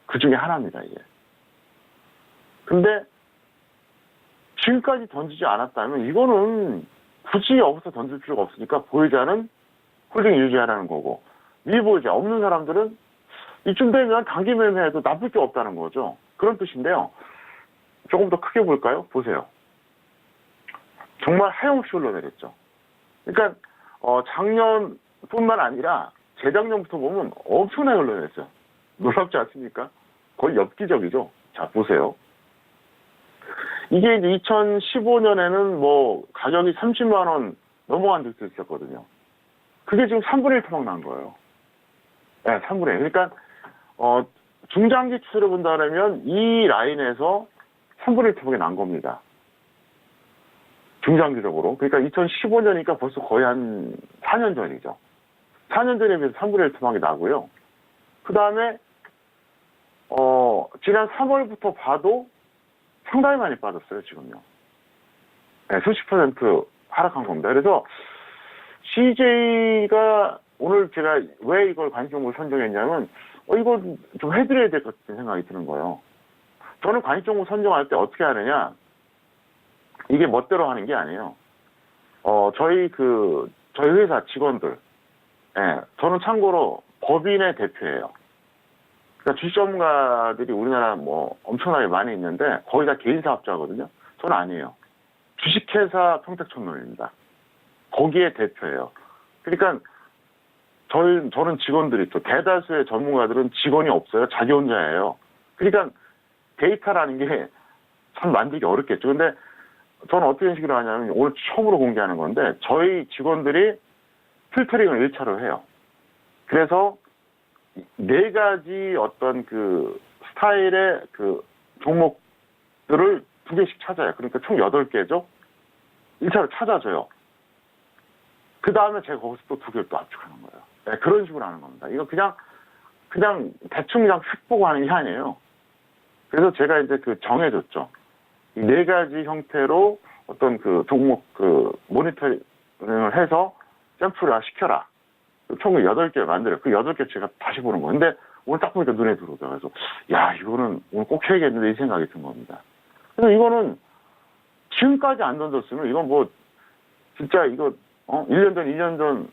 그 중에 하나입니다, 이게. 근데 지금까지 던지지 않았다면 이거는 굳이 여기서 던질 필요가 없으니까 보유자는 홀딩 유지하라는 거고 미보유자 없는 사람들은 이쯤 되면 단기 매매해도 나쁠 게 없다는 거죠. 그런 뜻인데요. 조금 더 크게 볼까요? 보세요. 정말 하염없이 흘러내렸죠. 그러니까 작년뿐만 아니라 재작년부터 보면 엄청나게 흘러내렸어요. 놀랍지 않습니까? 거의 엽기적이죠. 자, 보세요. 이게 이제 2015년에는 뭐 가격이 30만 원 넘어간 적도 있었거든요. 그게 지금 3분의 1 토막 난 거예요. 네, 3분의 1. 그러니까 중장기 추세를 본다면 이 라인에서 3분의 1 토막이 난 겁니다. 중장기적으로. 그러니까 2015년이니까 벌써 거의 한 4년 전이죠. 4년 전에 비해서 3분의 1 토막이 나고요. 그 다음에 지난 3월부터 봐도 상당히 많이 빠졌어요, 지금요. 네, 수십 % 하락한 겁니다. 그래서 CJ가 오늘 제가 왜 이걸 관심종목을 선정했냐면 이걸 좀 해드려야 될 것 같은 생각이 드는 거예요. 저는 관심종목 선정할 때 어떻게 하느냐, 이게 멋대로 하는 게 아니에요. 저희 회사 직원들, 예, 저는 참고로 법인의 대표예요. 그러니까 주식 전문가들이 우리나라 뭐 엄청나게 많이 있는데 거의 다 개인 사업자거든요. 저는 아니에요. 주식회사 평택촌론입니다. 거기에 대표예요. 그러니까 저는 직원들이 있죠. 대다수의 전문가들은 직원이 없어요. 자기 혼자예요. 그러니까 데이터라는 게 참 만들기 어렵겠죠. 근데 저는 어떤 식으로 하냐면 오늘 처음으로 공개하는 건데 저희 직원들이 필터링을 1차로 해요. 그래서 4가지 어떤 그 스타일의 그 종목들을 2개씩 찾아요. 그러니까 총 8개죠. 1차로 찾아줘요. 그 다음에 제가 거기서 또 2개를 또 압축하는 거예요. 네, 그런 식으로 하는 겁니다. 이거 그냥 대충 그냥 휙 보고 하는 게 아니에요. 그래서 제가 이제 그 정해줬죠. 이 4가지 형태로 어떤 그 종목 그 모니터링을 해서 샘플화 시켜라. 총 8개 만들어요. 그 8개 제가 다시 보는 거예요. 근데 오늘 딱 보니까 눈에 들어오더라고요. 그래서 야, 이거는 오늘 꼭 해야겠는데 이 생각이 든 겁니다. 그래서 이거는 지금까지 안 던졌으면 이건 뭐 진짜 이거 1년 전, 2년 전,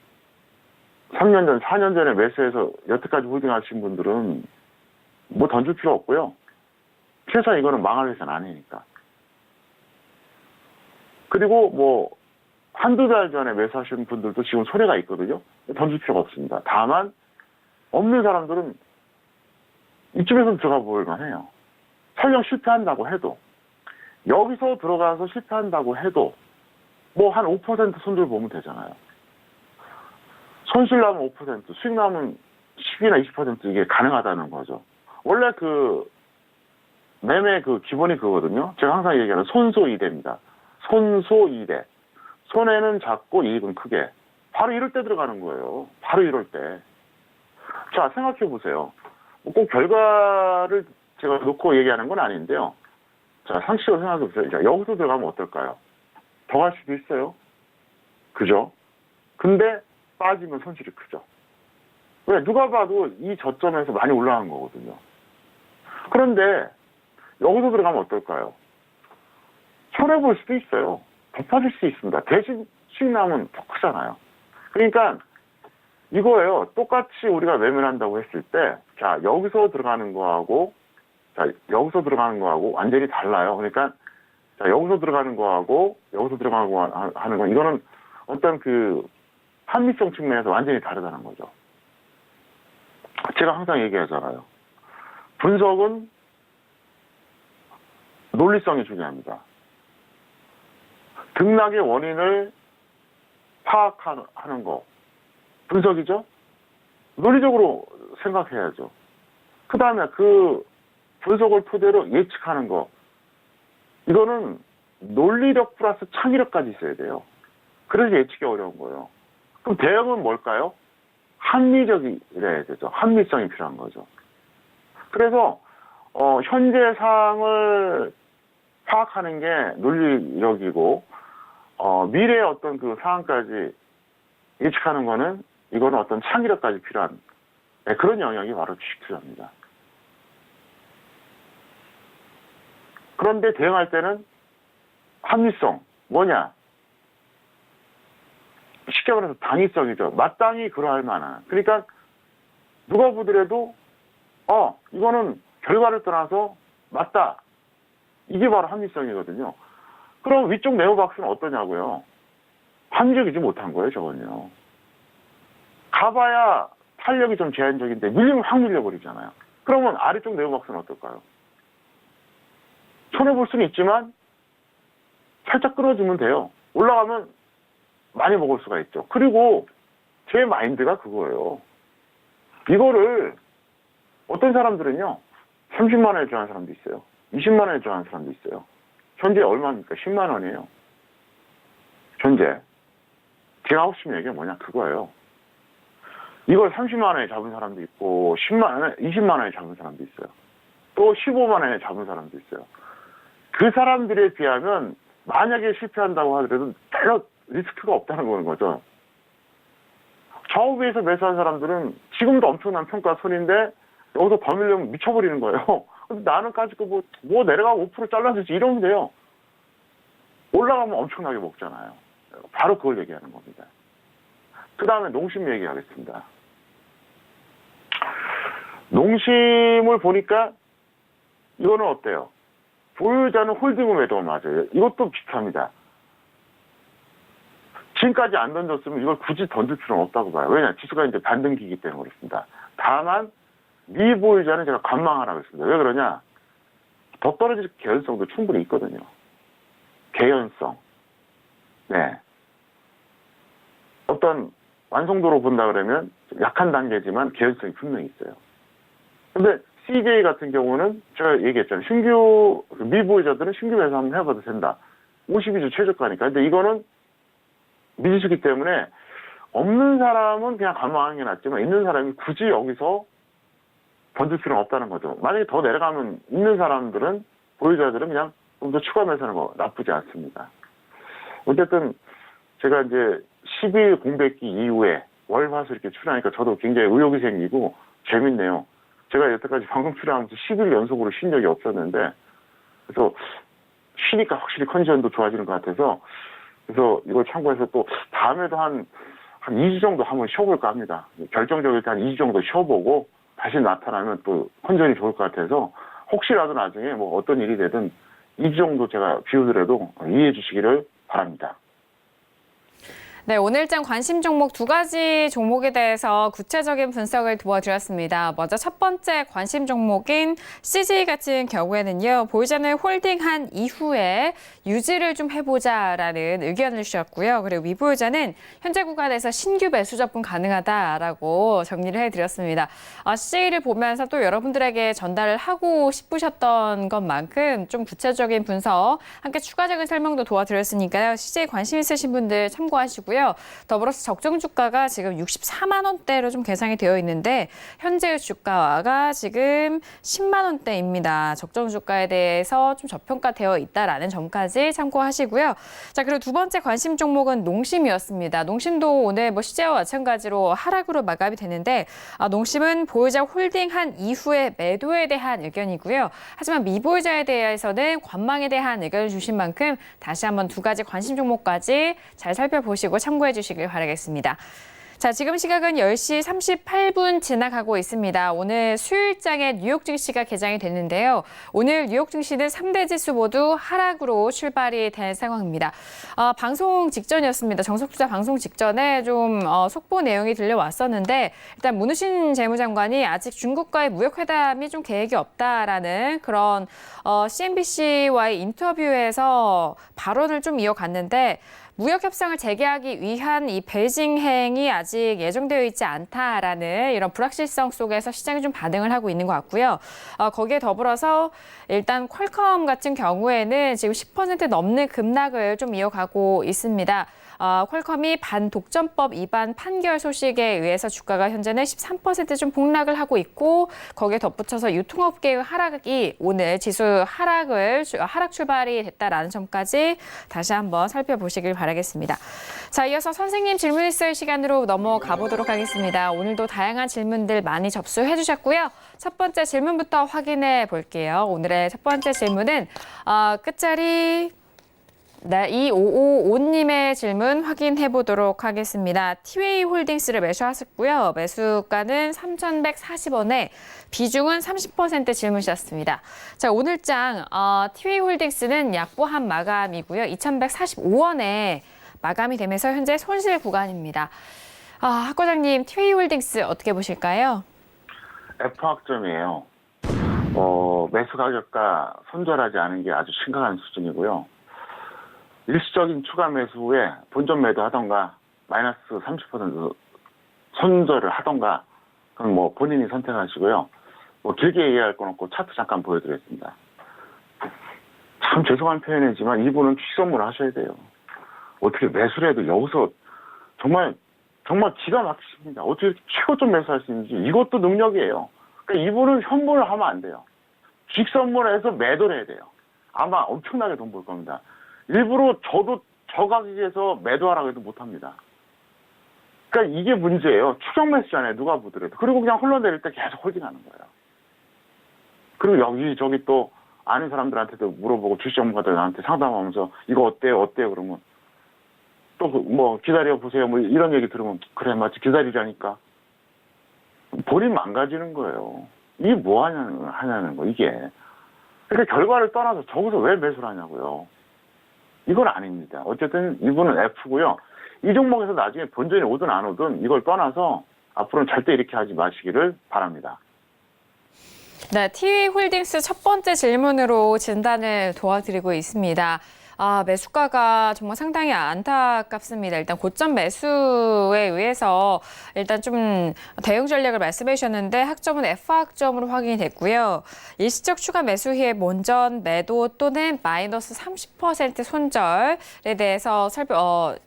3년 전, 4년 전에 매수해서 여태까지 홀딩 하신 분들은 뭐 던질 필요 없고요. 최소한 이거는 망할 회사는 아니니까. 그리고 뭐 한두 달 전에 매수하신 분들도 지금 손해가 있거든요. 던질 필요가 없습니다. 다만 없는 사람들은 이쯤에서 들어가 볼만 해요. 설령 실패한다고 해도 여기서 들어가서 실패한다고 해도 뭐 한 5% 손들 보면 되잖아요. 손실 나면 5%, 수익 나면 10이나 20% 이게 가능하다는 거죠. 원래 그 매매 그 기본이 그거거든요. 제가 항상 얘기하는 손소이대입니다. 손소이대. 손해는 작고 이익은 크게. 바로 이럴 때 들어가는 거예요. 바로 이럴 때. 자, 생각해 보세요. 꼭 결과를 제가 놓고 얘기하는 건 아닌데요. 자, 상식적으로 생각해 보세요. 자, 여기서 들어가면 어떨까요? 더 갈 수도 있어요. 그죠? 근데 빠지면 손실이 크죠. 왜? 누가 봐도 이 저점에서 많이 올라간 거거든요. 그런데 여기서 들어가면 어떨까요? 손해볼 수도 있어요. 더 빠질 수 있습니다. 대신 수익 나면 더 크잖아요. 그러니까 이거예요. 똑같이 우리가 매매를 한다고 했을 때, 자, 여기서 들어가는 거하고, 자, 여기서 들어가는 거하고 완전히 달라요. 그러니까, 자, 여기서 들어가는 거하고, 여기서 들어가는 거 하는 건, 이거는 어떤 그, 합리성 측면에서 완전히 다르다는 거죠. 제가 항상 얘기하잖아요. 분석은 논리성이 중요합니다. 등락의 원인을 파악하는 거. 분석이죠? 논리적으로 생각해야죠. 그 다음에 그 분석을 토대로 예측하는 거. 이거는 논리력 플러스 창의력까지 있어야 돼요. 그래서 예측이 어려운 거예요. 그럼 대응은 뭘까요? 합리적이래야 되죠. 합리성이 필요한 거죠. 그래서 현재 상황을 파악하는 게 논리력이고 미래의 어떤 그 상황까지 예측하는 거는 이거는 어떤 창의력까지 필요한 그런 영역이 바로 주식 투자입니다. 그런데 대응할 때는 합리성 뭐냐? 쉽게 말해서 당위성이죠. 마땅히 그러할 만한. 그러니까 누가 보더라도 이거는 결과를 떠나서 맞다. 이게 바로 합리성이거든요. 그럼 위쪽 네오박스는 어떠냐고요? 합리적이지 못한 거예요, 저건요. 가봐야 탄력이 좀 제한적인데 밀리면 확 밀려버리잖아요. 그러면 아래쪽 네오박스는 어떨까요? 손해볼 수는 있지만 살짝 끌어주면 돼요. 올라가면 많이 먹을 수가 있죠. 그리고 제 마인드가 그거예요. 이거를 어떤 사람들은요. 30만 원에 좋아하는 사람도 있어요. 20만 원에 좋아하는 사람도 있어요. 현재 얼마입니까? 10만 원이에요. 현재. 제가 하고 싶은 얘기가 뭐냐 그거예요. 이걸 30만 원에 잡은 사람도 있고 10만 원에 20만 원에 잡은 사람도 있어요. 또 15만 원에 잡은 사람도 있어요. 그 사람들에 비하면 만약에 실패한다고 하더라도 별로 리스크가 없다는 거죠. 좌우비에서 매수한 사람들은 지금도 엄청난 평가 손인데 여기서 더 밀려면 미쳐버리는 거예요. 근데 나는 가지고 뭐 내려가고 5% 잘라주지 이러면 돼요. 올라가면 엄청나게 먹잖아요. 바로 그걸 얘기하는 겁니다. 그 다음에 농심 얘기하겠습니다. 농심을 보니까 이거는 어때요? 보유자는 홀딩을 매도 맞아요. 이것도 비슷합니다. 지금까지 안 던졌으면 이걸 굳이 던질 필요는 없다고 봐요. 왜냐, 지수가 이제 반등기이기 때문에 그렇습니다. 다만 미보유자는 제가 관망하라고 했습니다. 왜 그러냐? 더 떨어질 개연성도 충분히 있거든요. 개연성. 네. 어떤 완성도로 본다 그러면 약한 단계지만 개연성이 분명히 있어요. 근데 CJ 같은 경우는 제가 얘기했잖아요. 신규 미보유자들은 신규 매수 한번 해봐도 된다. 52주 최저가니까. 근데 이거는 미지수기 때문에 없는 사람은 그냥 관망하는 게 낫지만 있는 사람이 굳이 여기서 던질 필요는 없다는 거죠. 만약에 더 내려가면 있는 사람들은 보유자들은 그냥 좀 더 추가 매수하는 거 나쁘지 않습니다. 어쨌든 제가 이제 10일 공백기 이후에 월화수 이렇게 출연하니까 저도 굉장히 의욕이 생기고 재밌네요. 제가 여태까지 방송 출연하면서 10일 연속으로 쉰 적이 없었는데 그래서 쉬니까 확실히 컨디션도 좋아지는 것 같아서 그래서 이걸 참고해서 또 다음에도 한 2주 정도 한번 쉬어볼까 합니다. 결정적일 때 한 2주 정도 쉬어보고 다시 나타나면 또 컨디션이 좋을 것 같아서 혹시라도 나중에 뭐 어떤 일이 되든 2주 정도 제가 비우더라도 이해해 주시기를 바랍니다. 네, 오늘장 관심 종목 2가지 종목에 대해서 구체적인 분석을 도와드렸습니다. 먼저 첫 번째 관심 종목인 CJ 같은 경우에는요, 보유자는 홀딩한 이후에 유지를 좀 해보자라는 의견을 주셨고요. 그리고 미보유자는 현재 구간에서 신규 매수 접근 가능하다라고 정리를 해드렸습니다. CJ를 보면서 또 여러분들에게 전달을 하고 싶으셨던 것만큼 좀 구체적인 분석, 함께 추가적인 설명도 도와드렸으니까요. CJ 관심 있으신 분들 참고하시고요. 더불어서 적정 주가가 지금 64만 원대로 좀 계상이 되어 있는데 현재의 주가가 지금 10만 원대입니다. 적정 주가에 대해서 좀 저평가되어 있다라는 점까지 참고하시고요. 자, 그리고 두 번째 관심 종목은 농심이었습니다. 농심도 오늘 뭐 CJ와 마찬가지로 하락으로 마감이 되는데 농심은 보유자 홀딩한 이후에 매도에 대한 의견이고요. 하지만 미보유자에 대해서는 관망에 대한 의견을 주신 만큼 다시 한번 2가지 관심 종목까지 잘 살펴보시고 참고해 주시길 바라겠습니다. 자, 지금 시각은 10시 38분 지나가고 있습니다. 오늘 수요일장에 뉴욕 증시가 개장이 됐는데요. 오늘 뉴욕 증시는 3대 지수 모두 하락으로 출발이 된 상황입니다. 방송 직전이었습니다. 정석투자 방송 직전에 좀 속보 내용이 들려왔었는데 일단 문우신 재무장관이 아직 중국과의 무역회담이 좀 계획이 없다라는 그런 CNBC와의 인터뷰에서 발언을 좀 이어갔는데 무역 협상을 재개하기 위한 이 베이징행이 아직 예정되어 있지 않다라는 이런 불확실성 속에서 시장이 좀 반응을 하고 있는 것 같고요. 거기에 더불어서 일단 퀄컴 같은 경우에는 지금 10% 넘는 급락을 좀 이어가고 있습니다. 퀄컴이 반독점법 위반 판결 소식에 의해서 주가가 현재는 13% 좀 폭락을 하고 있고 거기에 덧붙여서 유통업계의 하락이 오늘 지수 하락 출발이 됐다라는 점까지 다시 한번 살펴보시길 바라겠습니다. 자, 이어서 선생님 질문 있을 시간으로 넘어가 보도록 하겠습니다. 오늘도 다양한 질문들 많이 접수해 주셨고요. 첫 번째 질문부터 확인해 볼게요. 오늘의 첫 번째 질문은 끝자리 2555님의 질문 확인해 보도록 하겠습니다. 티웨이 홀딩스를 매수하셨고요. 매수가는 3,140원에 비중은 30% 질문 주셨습니다. 자, 오늘장 티웨이 홀딩스는 약보합 마감이고요. 2,145원에 마감이 되면서 현재 손실 구간입니다. 학 과장님, 티웨이 홀딩스 어떻게 보실까요? F학점이에요. 매수 가격과 손절하지 않은 게 아주 심각한 수준이고요. 일시적인 추가 매수 후에 본전 매도하던가 마이너스 30% 손절을 하던가 그건 뭐 본인이 선택하시고요. 뭐 길게 얘기할 건 없고 차트 잠깐 보여드리겠습니다. 참 죄송한 표현이지만 이분은 취소를 하셔야 돼요. 어떻게 매수를 해도 여기서 정말 기가 막히십니다. 어떻게 최고점 매수할 수 있는지 이것도 능력이에요. 그러니까 이분은 현물을 하면 안 돼요. 직선물해서 매도를 해야 돼요. 아마 엄청나게 돈 벌 겁니다. 일부러 저도 저 가격에서 매도하라고 해도 못합니다. 그러니까 이게 문제예요. 추격 매수잖아요. 누가 보더라도. 그리고 그냥 흘러내릴 때 계속 홀딩하는 거예요. 그리고 여기저기 또 아는 사람들한테도 물어보고 주식 전문가들 나한테 상담하면서 이거 어때요? 그러면 또 뭐 기다려보세요. 뭐 이런 얘기 들으면 그래 마치 기다리라니까. 본인 망가지는 거예요. 이게 뭐 하냐는 거 이게. 그러니까 결과를 떠나서 저기서 왜 매수를 하냐고요. 이건 아닙니다. 어쨌든 이분은 F고요. 이 종목에서 나중에 본전이 오든 안 오든 이걸 떠나서 앞으로는 절대 이렇게 하지 마시기를 바랍니다. 네, TV홀딩스 첫 번째 질문으로 진단을 도와드리고 있습니다. 매수가가 정말 상당히 안타깝습니다. 일단 고점 매수에 의해서 일단 좀 대응 전략을 말씀해 주셨는데 학점은 F학점으로 확인이 됐고요. 일시적 추가 매수 후에 본전 매도 또는 마이너스 30% 손절에 대해서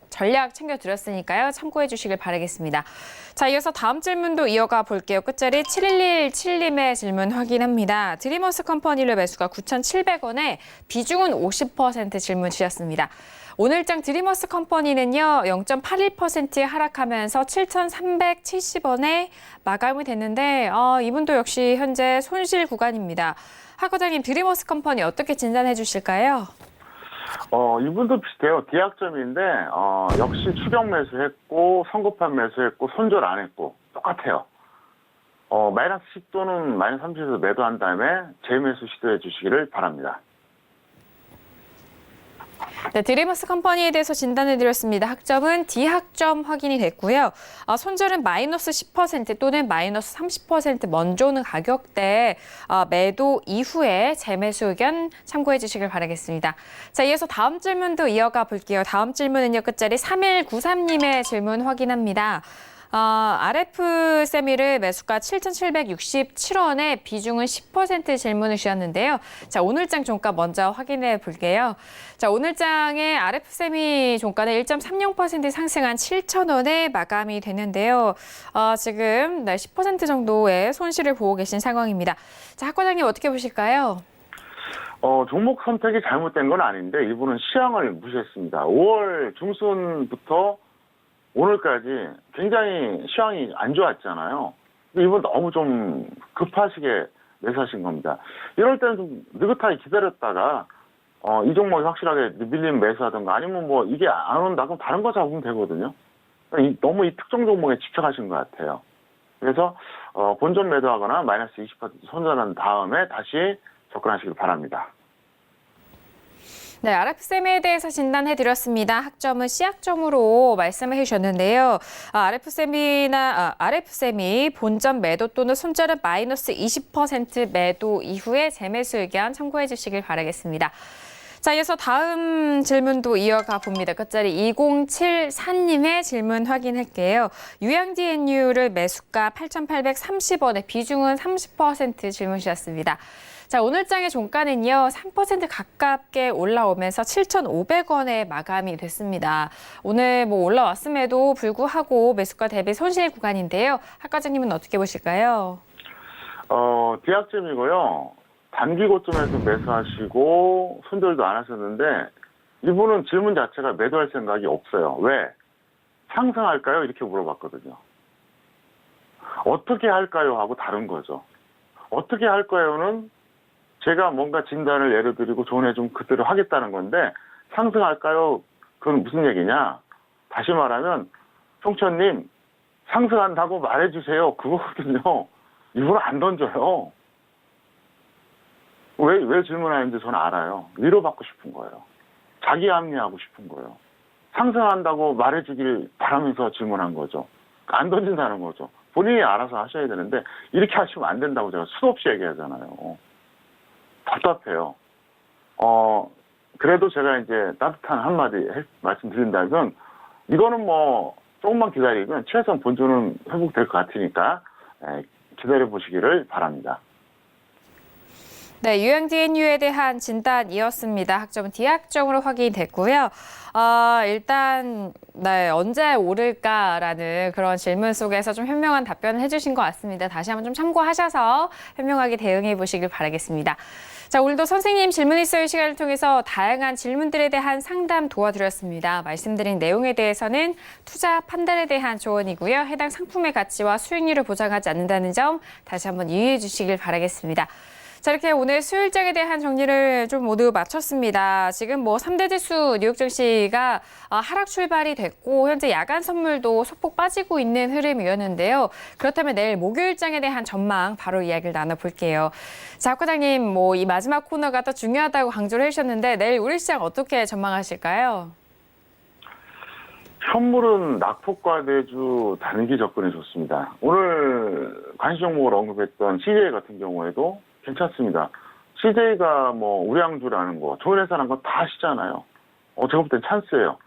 전략 챙겨드렸으니까요. 참고해 주시길 바라겠습니다. 자, 이어서 다음 질문도 이어가 볼게요. 끝자리 7117님의 질문 확인합니다. 드리머스 컴퍼니를 매수가 9,700원에 비중은 50% 질문 주셨습니다. 오늘장 드리머스 컴퍼니는요, 0.81% 하락하면서 7,370원에 마감이 됐는데, 이분도 역시 현재 손실 구간입니다. 하 과장님, 드리머스 컴퍼니 어떻게 진단해 주실까요? 이분도 비슷해요. D학점인데, 역시 추격 매수했고, 성급한 매수했고, 손절 안 했고, 똑같아요. 마이너스 10 또는 마이너스 30에서 매도한 다음에 재매수 시도해 주시기를 바랍니다. 네, 드리머스 컴퍼니에 대해서 진단해 드렸습니다. 학점은 D학점 확인이 됐고요. 손절은 마이너스 10% 또는 마이너스 30% 먼저 오는 가격대 매도 이후에 재매수 의견 참고해 주시길 바라겠습니다. 자, 이어서 다음 질문도 이어가 볼게요. 다음 질문은요, 끝자리 3193님의 질문 확인합니다. RF세미를 매수가 7,767원에 비중은 10% 질문을 주셨는데요. 자, 오늘장 종가 먼저 확인해 볼게요. 자, 오늘장의 RF세미 종가는 1.30% 상승한 7,000원에 마감이 되는데요. 지금 10% 정도의 손실을 보고 계신 상황입니다. 자, 학 과장님 어떻게 보실까요? 종목 선택이 잘못된 건 아닌데 이분은 시황을 무시했습니다. 5월 중순부터 오늘까지 굉장히 시황이 안 좋았잖아요. 근데 이번 너무 좀 급하시게 매수하신 겁니다. 이럴 때는 좀 느긋하게 기다렸다가 이 종목이 확실하게 밀리면 매수하든가 아니면 뭐 이게 안 온다 그럼 다른 거 잡으면 되거든요. 너무 이 특정 종목에 집착하신 것 같아요. 그래서 본전 매도하거나 마이너스 20% 손절한 다음에 다시 접근하시길 바랍니다. 네, RF세미에 대해서 진단해드렸습니다. 학점은 C학점으로 말씀을 해주셨는데요. RF세미 본전 매도 또는 손절은 마이너스 20% 매도 이후에 재매수 의견 참고해 주시길 바라겠습니다. 자, 이어서 다음 질문도 이어가 봅니다. 끝자리 2074님의 질문 확인할게요. 유양DNU를 매수가 8,830원에 비중은 30% 질문 주셨습니다. 자, 오늘장의 종가는요, 3% 가깝게 올라오면서 7,500원에 마감이 됐습니다. 오늘 올라왔음에도 불구하고 매수가 대비 손실 구간인데요. 학 과장님은 어떻게 보실까요? D학점이고요. 단기 고점에서 매수하시고 손절도 안 하셨는데 이분은 질문 자체가 매도할 생각이 없어요. 왜? 상승할까요? 이렇게 물어봤거든요. 어떻게 할까요? 하고 다른 거죠. 어떻게 할 거예요는 제가 뭔가 진단을 예를 들고 조언해 좀 그대로 하겠다는 건데 상승할까요? 그건 무슨 얘기냐? 다시 말하면 총천님 상승한다고 말해주세요. 그거거든요. 이분은 안 던져요. 왜 질문하는지 저는 알아요. 위로받고 싶은 거예요. 자기 합리하고 싶은 거예요. 상승한다고 말해주길 바라면서 질문한 거죠. 안 던진다는 거죠. 본인이 알아서 하셔야 되는데 이렇게 하시면 안 된다고 제가 수도 없이 얘기하잖아요. 답답해요. 그래도 제가 이제 따뜻한 한마디 말씀드린다면 이거는 조금만 기다리면 최소한 본전은 회복될 것 같으니까 기다려보시기를 바랍니다. 네, 유양DNU에 대한 진단이었습니다. 학점은 D학점으로 확인됐고요. 일단 언제 오를까라는 그런 질문 속에서 좀 현명한 답변을 해주신 것 같습니다. 다시 한번 좀 참고하셔서 현명하게 대응해 보시길 바라겠습니다. 자, 오늘도 선생님 질문 있어요 시간을 통해서 다양한 질문들에 대한 상담 도와드렸습니다. 말씀드린 내용에 대해서는 투자 판단에 대한 조언이고요. 해당 상품의 가치와 수익률을 보장하지 않는다는 점 다시 한번 유의해 주시길 바라겠습니다. 자, 이렇게 오늘 수요일장에 대한 정리를 좀 모두 마쳤습니다. 지금 3대 지수 뉴욕 증시가 하락 출발이 됐고 현재 야간 선물도 소폭 빠지고 있는 흐름이었는데요. 그렇다면 내일 목요일장에 대한 전망 바로 이야기를 나눠볼게요. 자, 학 과장님 이 마지막 코너가 더 중요하다고 강조를 해주셨는데 내일 우리 시장 어떻게 전망하실까요? 현물은 낙폭과대주 단기 접근이 좋습니다. 오늘 관심 종목을 언급했던 CJ 같은 경우에도 괜찮습니다. CJ가 뭐 우량주라는 거, 좋은 회사라는 건 다 아시잖아요. 제가 볼 땐 찬스예요.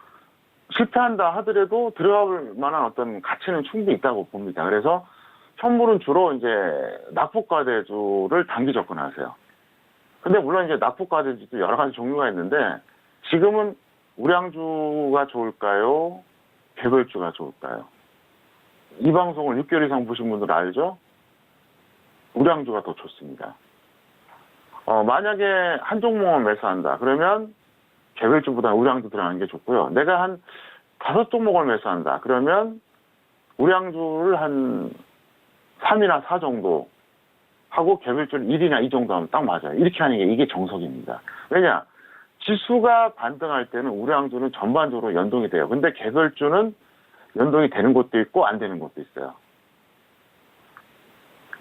실패한다 하더라도 들어갈 만한 어떤 가치는 충분히 있다고 봅니다. 그래서 현물은 주로 이제 낙폭과대주를 단기 접근하세요. 근데 물론 이제 낙폭과대주도 여러 가지 종류가 있는데 지금은 우량주가 좋을까요? 개별주가 좋을까요? 이 방송을 6개월 이상 보신 분들 알죠? 우량주가 더 좋습니다. 만약에 한 종목만 매수한다. 그러면 개별주보다 우량주 들어가는 게 좋고요. 내가 한 5종목을 매수한다. 그러면 우량주를 한 3이나 4 정도 하고 개별주를 1이나 2 정도 하면 딱 맞아요. 이렇게 하는 게 이게 정석입니다. 왜냐? 지수가 반등할 때는 우량주는 전반적으로 연동이 돼요. 근데 개별주는 연동이 되는 것도 있고 안 되는 것도 있어요.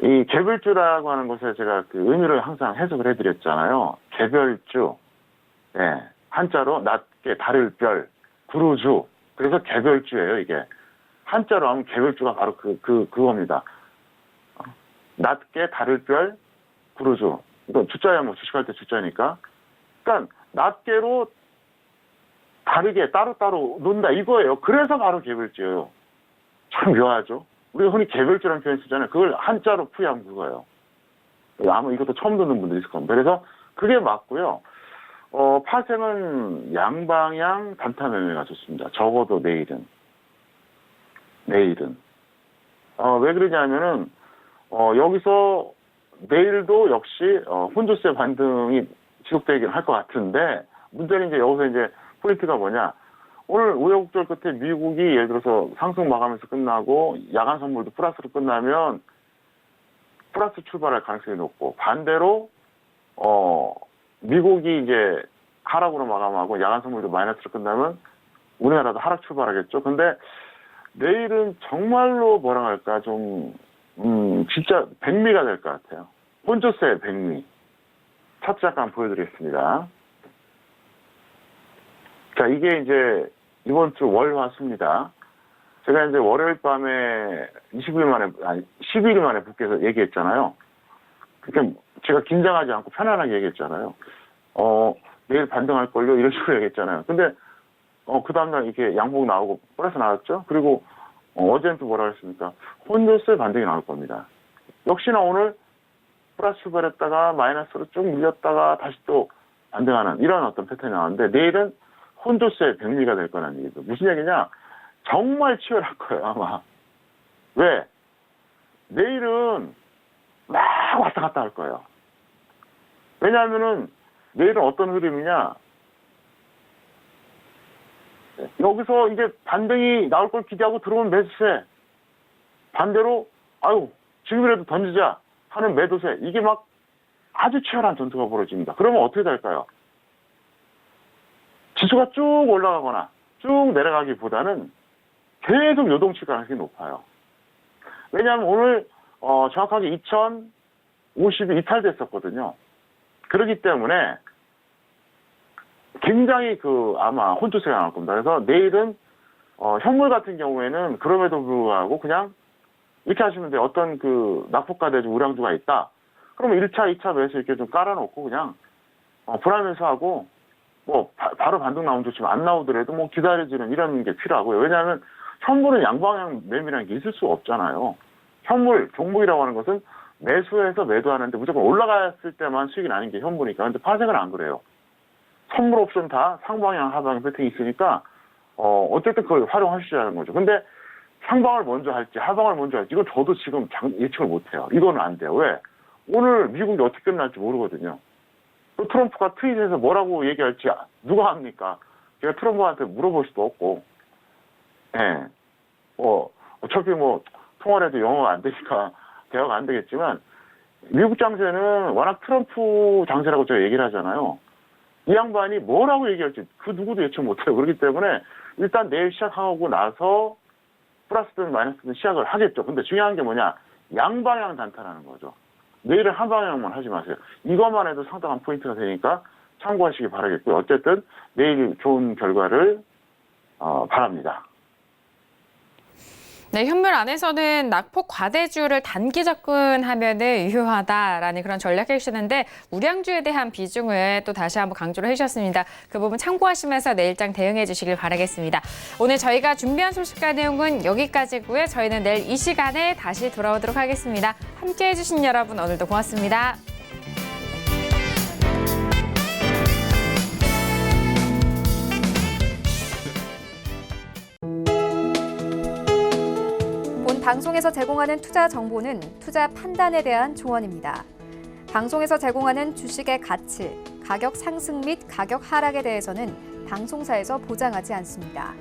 이 개별주라고 하는 것에 제가 그 의미를 항상 해석을 해드렸잖아요. 개별주, 예, 한자로 낮게 다를 별, 구루주. 그래서 개별주예요, 이게. 한자로 하면 개별주가 바로 그겁니다. 낮게 다를 별, 구루주. 이건 주자야, 뭐 주식할 때 주자니까. 그러니까 낱개로 다르게 따로따로 논다 이거예요. 그래서 바로 개별주예요. 참 묘하죠. 우리가 흔히 개별주라는 표현 쓰잖아요. 그걸 한자로 풀이하면 그거예요. 아마 이것도 처음 듣는 분들이 있을 겁니다. 그래서 그게 맞고요. 파생은 양방향 단타 매매가 좋습니다. 적어도 내일은. 왜 그러냐면은 여기서 내일도 역시 혼조세 반등이 지속되긴 할 것 같은데 문제는 이제 여기서 이제 포인트가 뭐냐? 오늘 우여곡절 끝에 미국이 예를 들어서 상승 마감에서 끝나고 야간 선물도 플러스로 끝나면 플러스 출발할 가능성이 높고 반대로 미국이 이제 하락으로 마감하고 야간 선물도 마이너스로 끝나면 우리나라도 하락 출발하겠죠. 근데 내일은 정말로 뭐라 할까 좀 진짜 백미가 될 것 같아요. 혼조세 백미. 차트 잠깐 보여드리겠습니다. 자, 이게 이제 이번 주 월화수입니다. 제가 이제 월요일 밤에 12일 만에 복귀해서 얘기했잖아요. 그러니까 제가 긴장하지 않고 편안하게 얘기했잖아요. 내일 반등할걸요? 이런 식으로 얘기했잖아요. 근데, 그 다음날 이렇게 양복 나오고 플러스 나왔죠? 그리고, 어제는 또 뭐라 그랬습니까? 혼조세 반등이 나올 겁니다. 역시나 오늘 플러스 출발했다가 마이너스로 쭉 밀렸다가 다시 또 반등하는 이런 어떤 패턴이 나왔는데 내일은 혼조세 백미가 될 거라는 얘기죠. 무슨 얘기냐? 정말 치열할 거예요, 아마. 왜? 내일은 막 왔다 갔다 할 거예요. 왜냐하면은 내일은 어떤 흐름이냐? 여기서 이제 반등이 나올 걸 기대하고 들어온 매수세. 반대로, 지금이라도 던지자 하는 매도세. 이게 막 아주 치열한 전투가 벌어집니다. 그러면 어떻게 될까요? 지수가 쭉 올라가거나 쭉 내려가기보다는 계속 요동칠 가능성이 높아요. 왜냐하면 오늘 정확하게 2050이 이탈됐었거든요. 그렇기 때문에 굉장히 아마 혼조세가 나올 겁니다. 그래서 내일은 현물 같은 경우에는 그럼에도 불구하고 그냥 이렇게 하시면 돼요. 어떤 낙폭과대주 우량주가 있다. 그러면 1차, 2차 매수 이렇게 좀 깔아놓고 그냥 불안해서 하고 바로 반등 나오면 좋지만 안 나오더라도 기다려주는 이런 게 필요하고요. 왜냐하면 현물은 양방향 매매라는 게 있을 수가 없잖아요. 현물, 종목이라고 하는 것은 매수해서 매도하는데 무조건 올라갔을 때만 수익이 나는 게 현물이니까. 근데 파생은 안 그래요. 선물 옵션 다 상방향, 하방향 패턴이 있으니까 어쨌든 그걸 활용하시자는 거죠. 근데 상방을 먼저 할지 하방을 먼저 할지 이건 저도 지금 예측을 못해요. 이거는 안 돼요. 왜? 오늘 미국이 어떻게 끝날지 모르거든요. 또 트럼프가 트윗에서 뭐라고 얘기할지 누가 합니까? 제가 트럼프한테 물어볼 수도 없고, 예. 어차피 통화를 해도 영어가 안 되니까 대화가 안 되겠지만, 미국 장세는 워낙 트럼프 장세라고 제가 얘기를 하잖아요. 이 양반이 뭐라고 얘기할지 그 누구도 예측 못해요. 그렇기 때문에 일단 내일 시작하고 나서 플러스든 마이너스든 시작을 하겠죠. 근데 중요한 게 뭐냐? 양방향 단타라는 거죠. 내일은 한 방향만 하지 마세요. 이것만 해도 상당한 포인트가 되니까 참고하시기 바라겠고요. 어쨌든 내일 좋은 결과를 바랍니다. 네, 현물 안에서는 낙폭 과대주를 단기 접근하면은 유효하다라는 그런 전략을 해주시는데 우량주에 대한 비중을 또 다시 한번 강조를 해주셨습니다. 그 부분 참고하시면서 내일장 대응해 주시길 바라겠습니다. 오늘 저희가 준비한 소식과 내용은 여기까지고요. 저희는 내일 이 시간에 다시 돌아오도록 하겠습니다. 함께해 주신 여러분 오늘도 고맙습니다. 본 방송에서 제공하는 투자 정보는 투자 판단에 대한 조언입니다. 방송에서 제공하는 주식의 가치, 가격 상승 및 가격 하락에 대해서는 방송사에서 보장하지 않습니다.